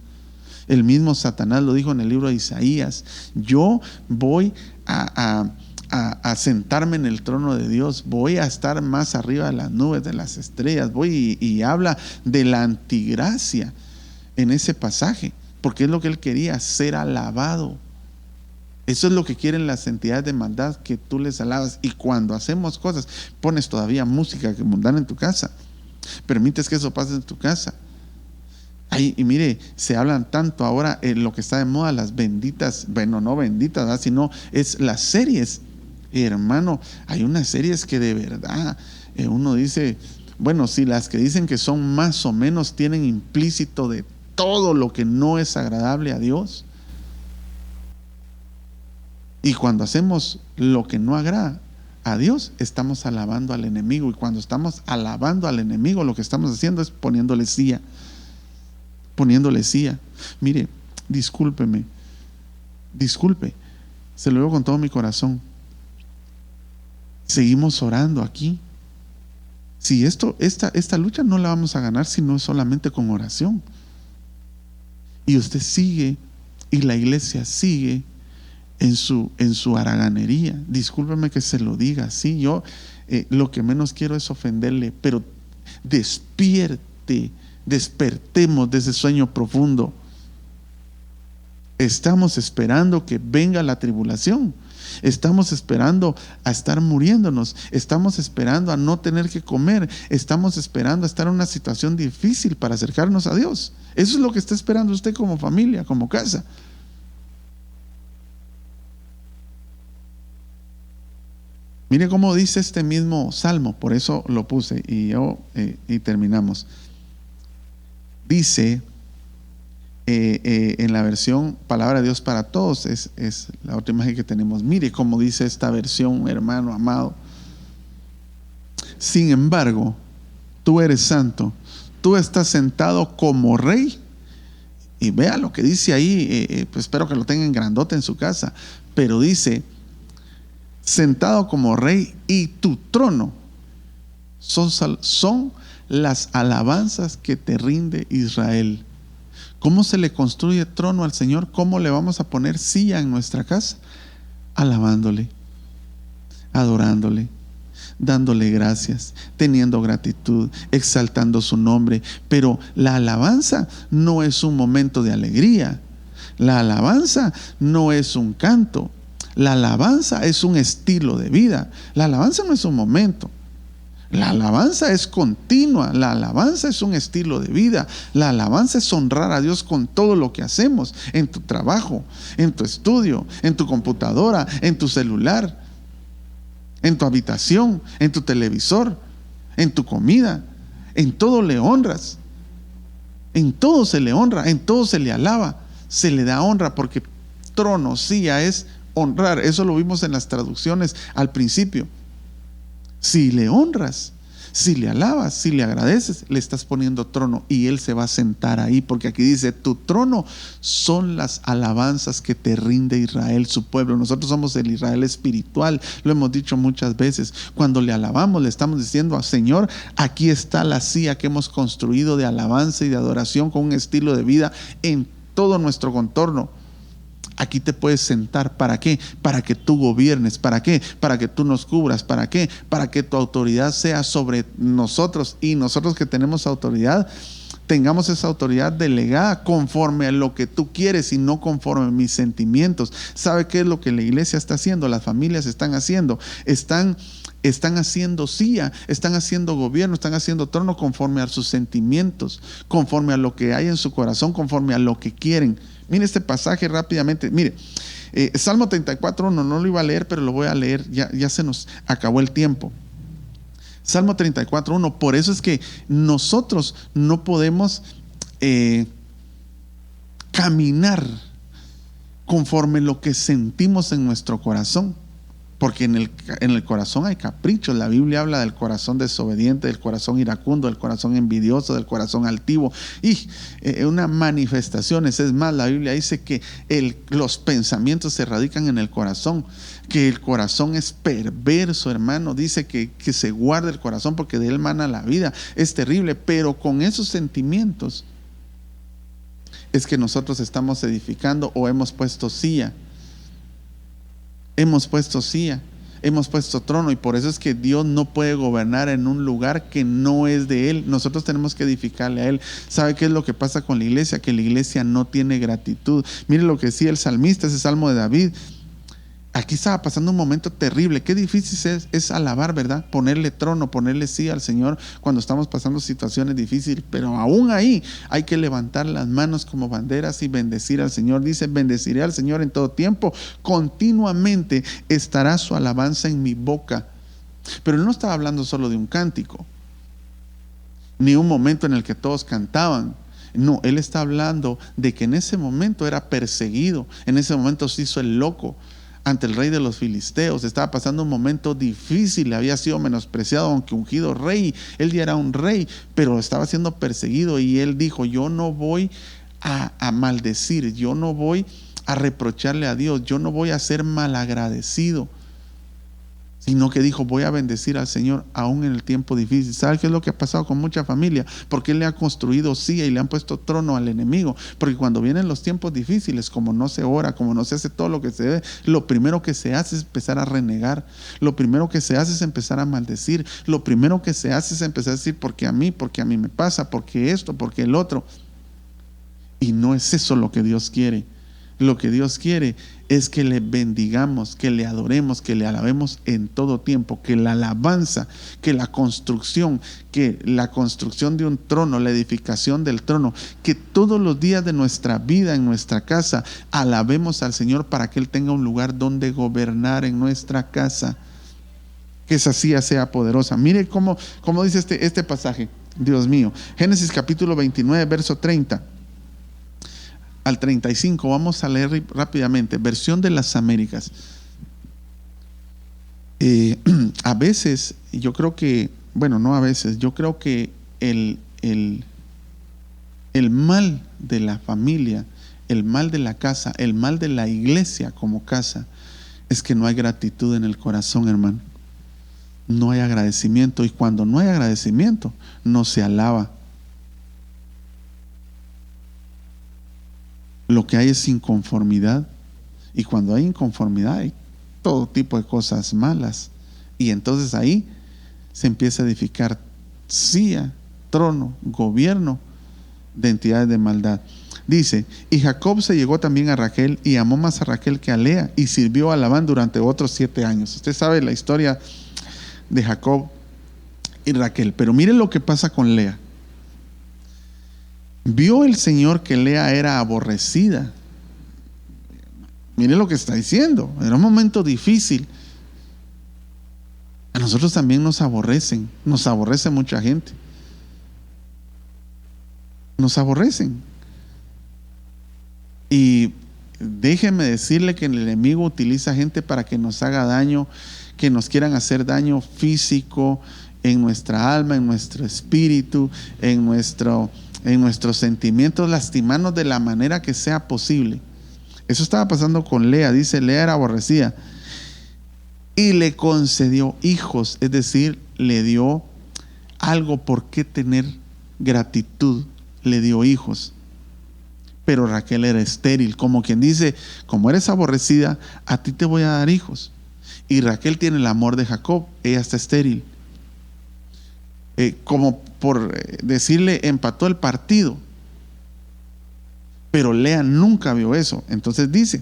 El mismo Satanás lo dijo en el libro de Isaías: yo voy a sentarme en el trono de Dios, voy a estar más arriba de las nubes, de las estrellas, y habla de la antigracia en ese pasaje, porque es lo que él quería, ser alabado. Eso es lo que quieren las entidades de maldad, que tú les alabas. Y cuando hacemos cosas, pones todavía música que mundana en tu casa, permites que eso pase en tu casa. Y mire, se hablan tanto ahora en lo que está de moda, las benditas, bueno, no benditas, ¿verdad?, sino es las series. Hermano, hay unas series que de verdad uno dice, bueno, si las que dicen que son más o menos tienen implícito de todo lo que no es agradable a Dios. Y cuando hacemos lo que no agrada a Dios, estamos alabando al enemigo. Y cuando estamos alabando al enemigo, lo que estamos haciendo es poniéndole silla. Mire, disculpe, se lo digo con todo mi corazón. Seguimos orando aquí. Si esta lucha no la vamos a ganar si no es solamente con oración. Y usted sigue, y la iglesia sigue en su haraganería. Discúlpeme que se lo diga así. Yo lo que menos quiero es ofenderle, pero despertemos de ese sueño profundo. Estamos esperando que venga la tribulación. Estamos esperando a estar muriéndonos. Estamos esperando a no tener que comer. Estamos esperando a estar en una situación difícil para acercarnos a Dios. Eso es lo que está esperando usted como familia, como casa. Mire cómo dice este mismo salmo, por eso lo puse y terminamos. Dice en la versión Palabra de Dios para Todos, es la otra imagen que tenemos. Mire cómo dice esta versión, hermano amado: sin embargo, tú eres santo, tú estás sentado como rey. Y vea lo que dice ahí, pues espero que lo tengan grandote en su casa, pero dice: sentado como rey, y tu trono son las alabanzas que te rinde Israel. ¿Cómo se le construye trono al Señor? ¿Cómo le vamos a poner silla en nuestra casa? Alabándole, adorándole, dándole gracias, teniendo gratitud, exaltando su nombre. Pero la alabanza no es un momento de alegría. La alabanza no es un canto. La alabanza es un estilo de vida. La alabanza no es un momento. La alabanza es continua. La alabanza es un estilo de vida. La alabanza es honrar a Dios con todo lo que hacemos, en tu trabajo, en tu estudio, en tu computadora, en tu celular, en tu habitación, en tu televisor, en tu comida. En todo le honras. En todo se le honra, en todo se le alaba, se le da honra, porque trono, silla, es honrar. Eso lo vimos en las traducciones al principio. Si le honras, si le alabas, si le agradeces, le estás poniendo trono y Él se va a sentar ahí, porque aquí dice: tu trono son las alabanzas que te rinde Israel, su pueblo. Nosotros somos el Israel espiritual, lo hemos dicho muchas veces. Cuando le alabamos, le estamos diciendo: Señor, aquí está la silla que hemos construido de alabanza y de adoración, con un estilo de vida en todo nuestro contorno. Aquí te puedes sentar. ¿Para qué? Para que tú gobiernes. ¿Para qué? Para que tú nos cubras. ¿Para qué? Para que tu autoridad sea sobre nosotros, y nosotros que tenemos autoridad tengamos esa autoridad delegada conforme a lo que tú quieres y no conforme a mis sentimientos. ¿Sabe qué es lo que la iglesia está haciendo? Las familias están haciendo. Están haciendo silla, están haciendo gobierno, están haciendo trono conforme a sus sentimientos, conforme a lo que hay en su corazón, conforme a lo que quieren. Mire este pasaje rápidamente. Mire, Salmo 34:1, no lo iba a leer, pero lo voy a leer. Ya se nos acabó el tiempo. Salmo 34:1. Por eso es que nosotros no podemos caminar conforme lo que sentimos en nuestro corazón. Porque en el corazón hay caprichos. La Biblia habla del corazón desobediente, del corazón iracundo, del corazón envidioso, del corazón altivo. Y una manifestación. Es más, la Biblia dice que los pensamientos se radican en el corazón. Que el corazón es perverso, hermano. Dice que se guarda el corazón porque de él mana la vida. Es terrible. Pero con esos sentimientos es que nosotros estamos edificando o hemos puesto silla. Hemos puesto silla, hemos puesto trono, y por eso es que Dios no puede gobernar en un lugar que no es de Él. Nosotros tenemos que edificarle a Él. ¿Sabe qué es lo que pasa con la iglesia? Que la iglesia no tiene gratitud. Mire lo que decía el salmista, ese salmo de David. Aquí estaba pasando un momento terrible. Qué difícil es alabar, ¿verdad? Ponerle trono, ponerle sí al Señor cuando estamos pasando situaciones difíciles. Pero aún ahí hay que levantar las manos como banderas y bendecir al Señor. Dice: bendeciré al Señor en todo tiempo. Continuamente estará su alabanza en mi boca. Pero Él no estaba hablando solo de un cántico, ni un momento en el que todos cantaban. No, Él está hablando de que en ese momento era perseguido. En ese momento se hizo el loco ante el rey de los filisteos. Estaba pasando un momento difícil, había sido menospreciado, aunque ungido rey. Él ya era un rey, pero estaba siendo perseguido, y él dijo: yo no voy a maldecir, yo no voy a reprocharle a Dios, yo no voy a ser malagradecido, sino que dijo: voy a bendecir al Señor aún en el tiempo difícil. ¿Sabe qué es lo que ha pasado con mucha familia? Porque Él le ha construido silla y le han puesto trono al enemigo. Porque cuando vienen los tiempos difíciles, como no se ora, como no se hace todo lo que se debe, lo primero que se hace es empezar a renegar. Lo primero que se hace es empezar a maldecir. Lo primero que se hace es empezar a decir: porque a mí me pasa, porque esto, porque el otro. Y no es eso lo que Dios quiere. Lo que Dios quiere es que le bendigamos, que le adoremos, que le alabemos en todo tiempo, que la alabanza, que la construcción de un trono, la edificación del trono, que todos los días de nuestra vida en nuestra casa alabemos al Señor para que Él tenga un lugar donde gobernar en nuestra casa, que esa silla sea poderosa. Mire cómo dice este pasaje, Dios mío. Génesis capítulo 29, verso 30 al 35, vamos a leer rápidamente, versión de las Américas. A veces, yo creo que, bueno, no a veces, yo creo que el mal de la familia, el mal de la casa, el mal de la iglesia como casa, es que no hay gratitud en el corazón, hermano. No hay agradecimiento, y cuando no hay agradecimiento, no se alaba. Lo que hay es inconformidad, y cuando hay inconformidad hay todo tipo de cosas malas, y entonces ahí se empieza a edificar silla, trono, gobierno de entidades de maldad. Dice: y Jacob se llegó también a Raquel y amó más a Raquel que a Lea, y sirvió a Labán durante otros 7 años. Usted sabe la historia de Jacob y Raquel, pero mire lo que pasa con Lea. Vio el Señor que Lea era aborrecida. Mire lo que está diciendo. Era un momento difícil. A nosotros también nos aborrecen. Nos aborrece mucha gente. Nos aborrecen. Y déjeme decirle que el enemigo utiliza gente para que nos haga daño, que nos quieran hacer daño físico en nuestra alma, en nuestro espíritu, en nuestros sentimientos, lastimarnos de la manera que sea posible. Eso estaba pasando con Lea. Dice: Lea era aborrecida y le concedió hijos, es decir, le dio algo por qué tener gratitud, le dio hijos. Pero Raquel era estéril, como quien dice: como eres aborrecida, a ti te voy a dar hijos. Y Raquel tiene el amor de Jacob, ella está estéril. como por decirle, empató el partido. Pero Lea nunca vio eso. Entonces dice,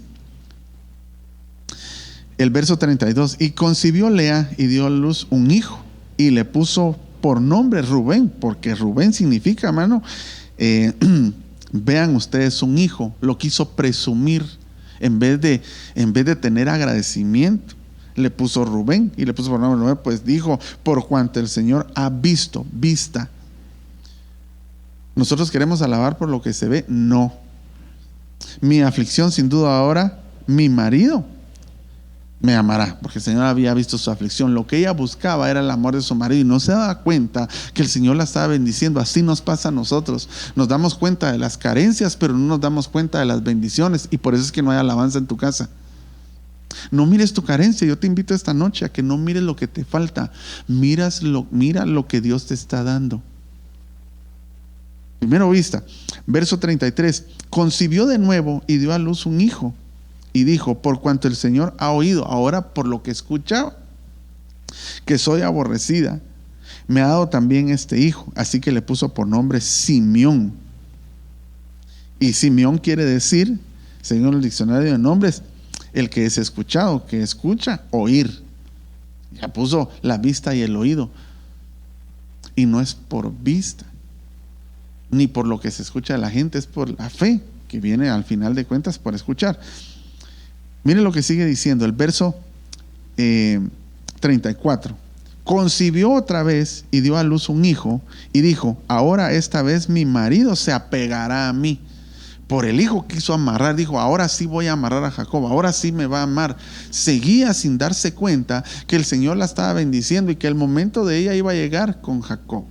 el verso 32, y concibió Lea y dio a luz un hijo y le puso por nombre Rubén, porque Rubén significa, hermano, vean ustedes, un hijo, lo quiso presumir en vez de tener agradecimiento. Le puso Rubén y le puso por nombre Rubén, pues dijo, por cuanto el Señor ha visto, vista. ¿Nosotros queremos alabar por lo que se ve? No. Mi aflicción, sin duda, ahora mi marido me amará, porque el Señor había visto su aflicción. Lo que ella buscaba era el amor de su marido y no se daba cuenta que el Señor la estaba bendiciendo. Así nos pasa a nosotros. Nos damos cuenta de las carencias, pero no nos damos cuenta de las bendiciones, y por eso es que no hay alabanza en tu casa. No mires tu carencia. Yo te invito esta noche a que no mires lo que te falta. Mira lo que Dios te está dando. Primero vista, verso 33, concibió de nuevo y dio a luz un hijo y dijo, por cuanto el Señor ha oído, ahora por lo que escuchaba, que soy aborrecida, me ha dado también este hijo. Así que le puso por nombre Simeón. Y Simeón quiere decir, según el diccionario de nombres, el que es escuchado, que escucha, oír. Ya puso la vista y el oído. Y no es por vista, ni por lo que se escucha de la gente, es por la fe, que viene al final de cuentas por escuchar. Mire lo que sigue diciendo el verso 34. Concibió otra vez y dio a luz un hijo y dijo, ahora esta vez mi marido se apegará a mí. Por el hijo quiso amarrar, dijo, ahora sí voy a amarrar a Jacob, ahora sí me va a amar. Seguía sin darse cuenta que el Señor la estaba bendiciendo y que el momento de ella iba a llegar con Jacob.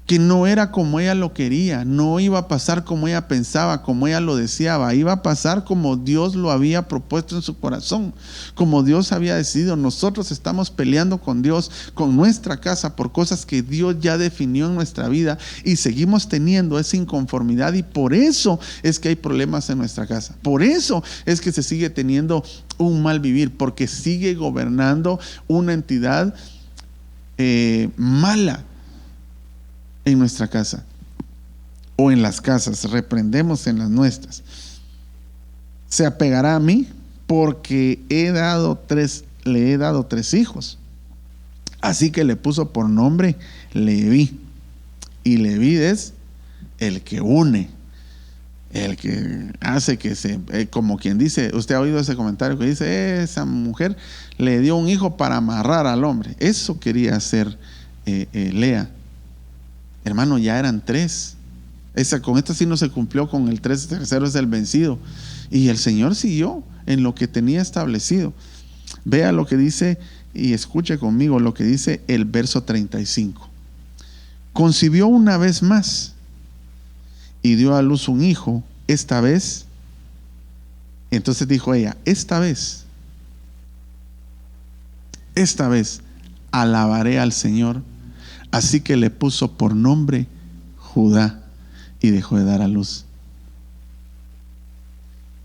Que no era como ella lo quería, no iba a pasar como ella pensaba, como ella lo deseaba, iba a pasar como Dios lo había propuesto en su corazón, como Dios había decidido. Nosotros estamos peleando con Dios, con nuestra casa, por cosas que Dios ya definió en nuestra vida, y seguimos teniendo esa inconformidad, y por eso es que hay problemas en nuestra casa, por eso es que se sigue teniendo un mal vivir, porque sigue gobernando una entidad mala en nuestra casa o en las casas. Reprendemos en las nuestras. Se apegará a mí porque le he dado tres hijos. Así que le puso por nombre Leví. Y Leví es el que une, el que hace que como quien dice, usted ha oído ese comentario que dice, esa mujer le dio un hijo para amarrar al hombre. Eso quería hacer Lea. Hermano, ya eran tres. Con esta sí no se cumplió, con el tercero es el vencido. Y el Señor siguió en lo que tenía establecido. Vea lo que dice y escuche conmigo lo que dice el verso 35. Concibió una vez más y dio a luz un hijo, esta vez. Entonces dijo ella, esta vez alabaré al Señor. Así que le puso por nombre Judá y dejó de dar a luz.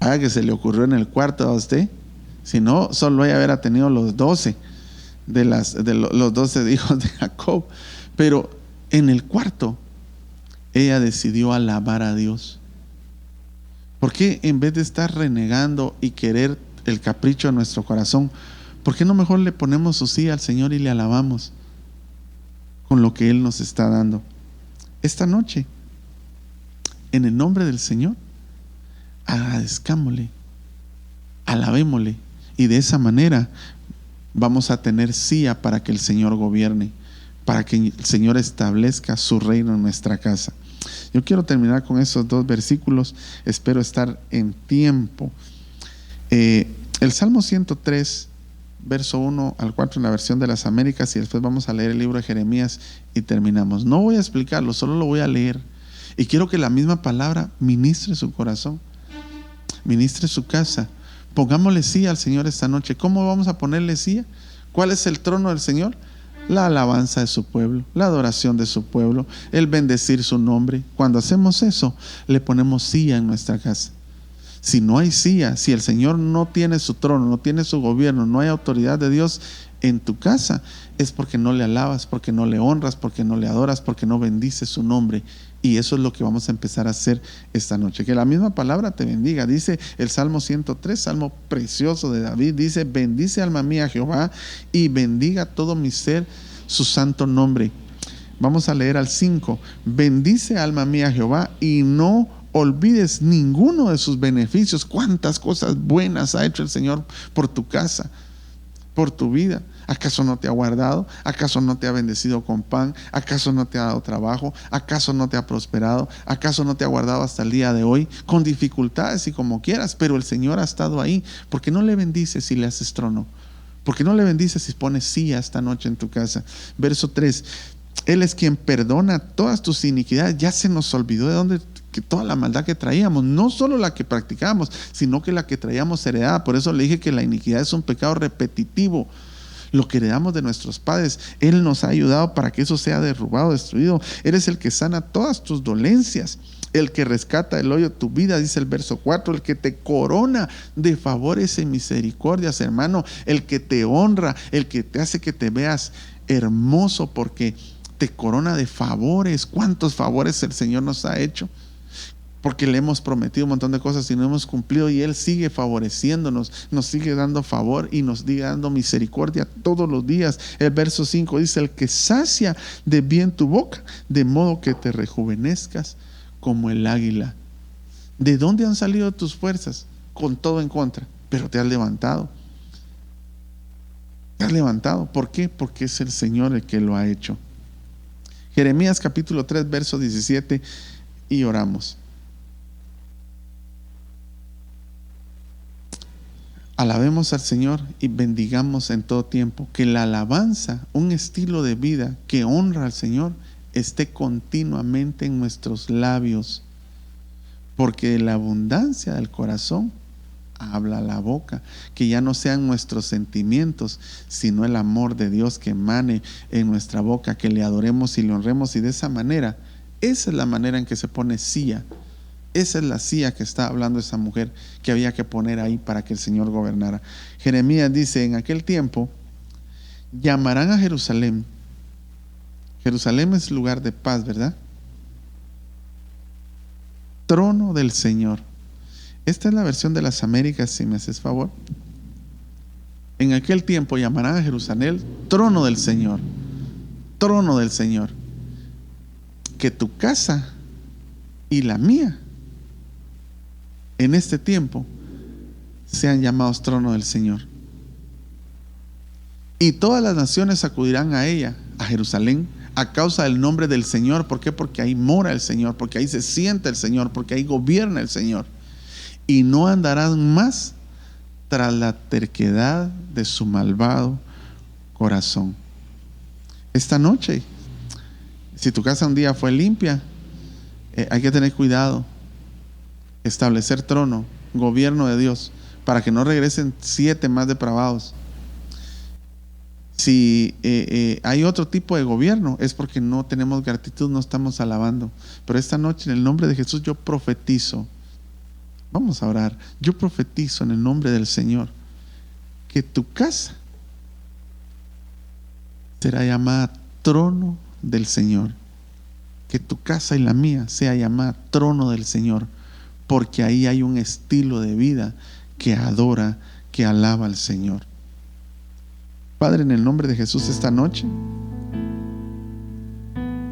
Haga que se le ocurrió en el cuarto a usted. Si no, solo ella hubiera tenido los 12 los 12 hijos de Jacob. Pero en el cuarto ella decidió alabar a Dios. ¿Por qué en vez de estar renegando y querer el capricho de nuestro corazón, por qué no mejor le ponemos su sí al Señor y le alabamos con lo que Él nos está dando? Esta noche, en el nombre del Señor, agradezcámosle, alabémosle, y de esa manera vamos a tener silla para que el Señor gobierne, para que el Señor establezca su reino en nuestra casa. Yo quiero terminar con esos dos versículos, espero estar en tiempo. El Salmo 103, verso 1 al 4 en la versión de las Américas, y después vamos a leer el libro de Jeremías y terminamos. No voy a explicarlo, solo lo voy a leer, y quiero que la misma palabra ministre su corazón, ministre su casa. Pongámosle sí al Señor esta noche. ¿Cómo vamos a ponerle sí? ¿Cuál es el trono del Señor? La alabanza de su pueblo, la adoración de su pueblo, el bendecir su nombre. Cuando hacemos eso, le ponemos silla en nuestra casa. Si no hay silla, si el Señor no tiene su trono, no tiene su gobierno, no hay autoridad de Dios, en tu casa, es porque no le alabas, porque no le honras, porque no le adoras, porque no bendices su nombre. Y eso es lo que vamos a empezar a hacer esta noche. Que la misma palabra te bendiga. Dice el Salmo 103, salmo precioso de David, dice: bendice alma mía Jehová, y bendiga todo mi ser su santo nombre. Vamos a leer al 5. Bendice alma mía Jehová, y no olvides ninguno de sus beneficios. Cuántas cosas buenas ha hecho el Señor por tu casa, por tu vida. ¿Acaso no te ha guardado? ¿Acaso no te ha bendecido con pan? ¿Acaso no te ha dado trabajo? ¿Acaso no te ha prosperado? ¿Acaso no te ha guardado hasta el día de hoy? Con dificultades y como quieras, pero el Señor ha estado ahí. ¿Por qué no le bendices si le haces trono? ¿Por qué no le bendices si pones silla esta noche en tu casa? Verso 3. Él es quien perdona todas tus iniquidades. Ya se nos olvidó de dónde, que toda la maldad que traíamos, no solo la que practicábamos, sino que la que traíamos heredada. Por eso le dije que la iniquidad es un pecado repetitivo, lo que heredamos de nuestros padres. Él nos ha ayudado para que eso sea derrubado, destruido. Él es el que sana todas tus dolencias, el que rescata del hoyo tu vida, dice el verso 4, el que te corona de favores y misericordias, hermano, el que te honra, el que te hace que te veas hermoso, porque te corona de favores. ¿Cuántos favores el Señor nos ha hecho? Porque le hemos prometido un montón de cosas y no hemos cumplido, y Él sigue favoreciéndonos, nos sigue dando favor y nos sigue dando misericordia todos los días. El verso 5 dice: el que sacia de bien tu boca, de modo que te rejuvenezcas como el águila. ¿De dónde han salido tus fuerzas? Con todo en contra, pero te has levantado. Te has levantado. ¿Por qué? Porque es el Señor el que lo ha hecho. Jeremías capítulo 3, verso 17, y oramos. Alabemos al Señor y bendigamos en todo tiempo. Que la alabanza, un estilo de vida que honra al Señor, esté continuamente en nuestros labios, porque de la abundancia del corazón habla la boca. Que ya no sean nuestros sentimientos, sino el amor de Dios que emane en nuestra boca, que le adoremos y le honremos. Y de esa manera, esa es la manera en que se pone silla. Esa es la silla que está hablando esa mujer, que había que poner ahí para que el Señor gobernara. Jeremías dice: en aquel tiempo llamarán a Jerusalén. Jerusalén es lugar de paz, ¿verdad? Trono del Señor. Esta es la versión de las Américas, si me haces favor. En aquel tiempo llamarán a Jerusalén trono del Señor. Trono del Señor. Que tu casa y la mía en este tiempo sean llamados trono del Señor. Y todas las naciones acudirán a ella, a Jerusalén, a causa del nombre del Señor. ¿Por qué? Porque ahí mora el Señor, porque ahí se sienta el Señor, porque ahí gobierna el Señor. Y no andarán más tras la terquedad de su malvado corazón. Esta noche, si tu casa un día fue limpia, hay que tener cuidado, establecer trono, gobierno de Dios, para que no regresen 7 más depravados. Si hay otro tipo de gobierno, es porque no tenemos gratitud, no estamos alabando. Pero esta noche, en el nombre de Jesús, yo profetizo. Vamos a orar. Yo profetizo en el nombre del Señor que tu casa será llamada trono del Señor. Que tu casa y la mía sea llamada trono del Señor, porque ahí hay un estilo de vida que adora, que alaba al Señor. Padre, en el nombre de Jesús, esta noche,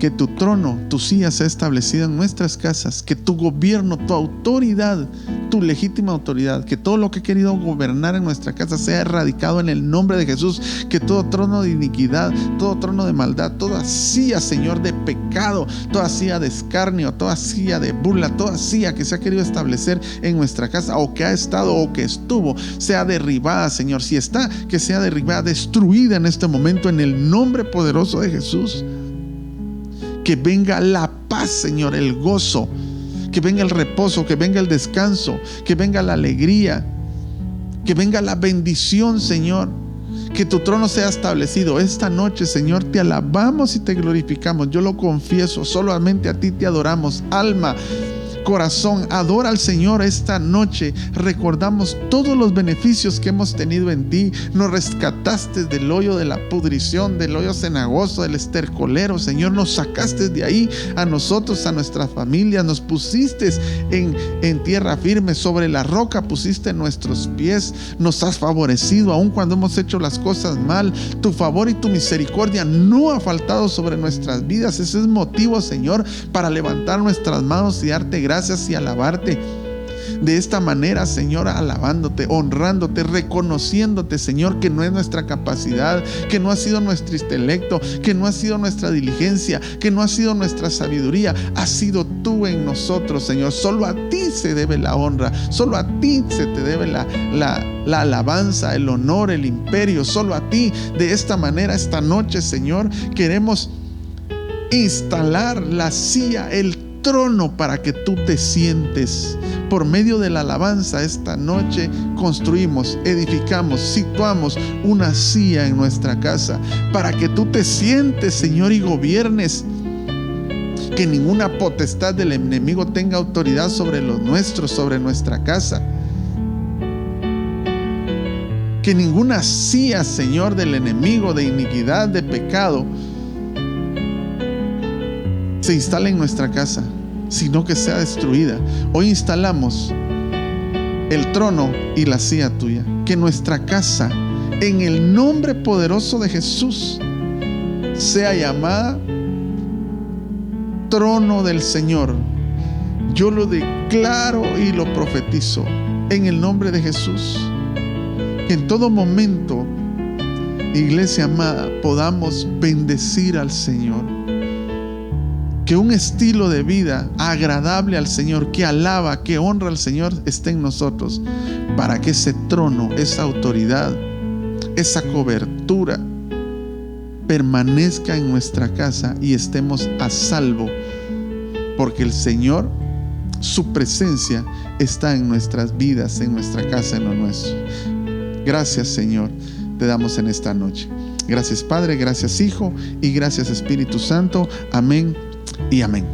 que tu trono, tu silla sea establecida en nuestras casas, que tu gobierno, tu autoridad, tu legítima autoridad, que todo lo que he querido gobernar en nuestra casa sea erradicado en el nombre de Jesús. Que todo trono de iniquidad, todo trono de maldad, toda silla, Señor, de pecado, toda silla de escarnio, toda silla de burla, toda silla que se ha querido establecer en nuestra casa, o que ha estado o que estuvo, sea derribada, Señor. Si está, que sea derribada, destruida en este momento, en el nombre poderoso de Jesús. Que venga la paz, Señor, el gozo, que venga el reposo, que venga el descanso, que venga la alegría, que venga la bendición, Señor. Que tu trono sea establecido esta noche, Señor. Te alabamos y te glorificamos. Yo lo confieso, solamente a ti te adoramos. Alma, corazón, adora al Señor esta noche. Recordamos todos los beneficios que hemos tenido en ti. Nos rescataste del hoyo de la pudrición, del hoyo cenagoso, del estercolero. Señor, nos sacaste de ahí a nosotros, a nuestra familia. Nos pusiste en tierra firme, sobre la roca pusiste nuestros pies. Nos has favorecido aun cuando hemos hecho las cosas mal. Tu favor y tu misericordia no ha faltado sobre nuestras vidas. Ese es motivo, Señor, para levantar nuestras manos y darte gracias y alabarte. De esta manera, Señor, alabándote, honrándote, reconociéndote, Señor, que no es nuestra capacidad, que no ha sido nuestro intelecto, que no ha sido nuestra diligencia, que no ha sido nuestra sabiduría. Has sido tú en nosotros, Señor. Solo a ti se debe la honra, solo a ti se te debe la alabanza, el honor, el imperio, solo a ti. De esta manera, esta noche, Señor, queremos instalar la silla, el trono, para que tú te sientes. Por medio de la alabanza esta noche construimos, edificamos, situamos una silla en nuestra casa para que tú te sientes, Señor, y gobiernes. Que ninguna potestad del enemigo tenga autoridad sobre los nuestros, sobre nuestra casa. Que ninguna silla, Señor, del enemigo, de iniquidad, de pecado, se instale en nuestra casa, sino que sea destruida. Hoy instalamos el trono y la silla tuya. Que nuestra casa, en el nombre poderoso de Jesús, sea llamada trono del Señor. Yo lo declaro y lo profetizo en el nombre de Jesús. Que en todo momento, iglesia amada, podamos bendecir al Señor. Que un estilo de vida agradable al Señor, que alaba, que honra al Señor, esté en nosotros, para que ese trono, esa autoridad, esa cobertura permanezca en nuestra casa y estemos a salvo, porque el Señor, su presencia está en nuestras vidas, en nuestra casa, en lo nuestro. Gracias, Señor, te damos en esta noche. Gracias, Padre, gracias, Hijo, y gracias, Espíritu Santo. Amén y amén.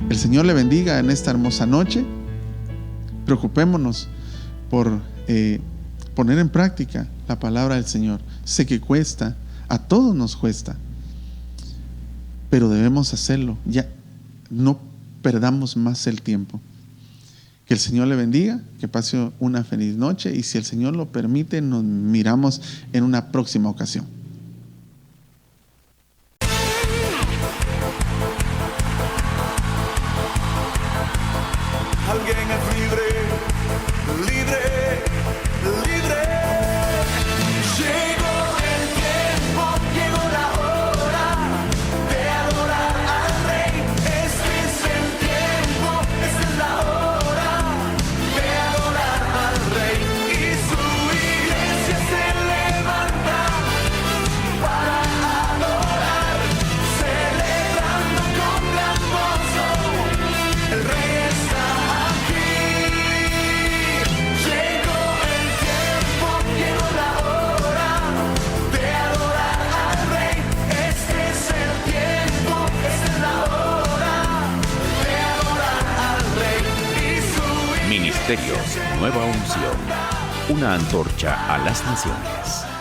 El Señor le bendiga en esta hermosa noche. Preocupémonos por poner en práctica la palabra del Señor. Sé que cuesta, a todos nos cuesta, pero debemos hacerlo. Ya no perdamos más el tiempo. Que el Señor le bendiga, que pase una feliz noche, y si el Señor lo permite, nos miramos en una próxima ocasión. Alguien es libre, libre, libre. Llegó el tiempo, llegó la hora de adorar al Rey. Este es el tiempo, esta es la hora de adorar al Rey. Y su iglesia se levanta para adorar, celebrando con gran gozo. El Rey está aquí. Llegó el tiempo, llegó la hora de adorar al Rey. Este es el tiempo, esta es la hora de adorar al Rey. Y su Ministerios Nueva Unción, una antorcha a las naciones.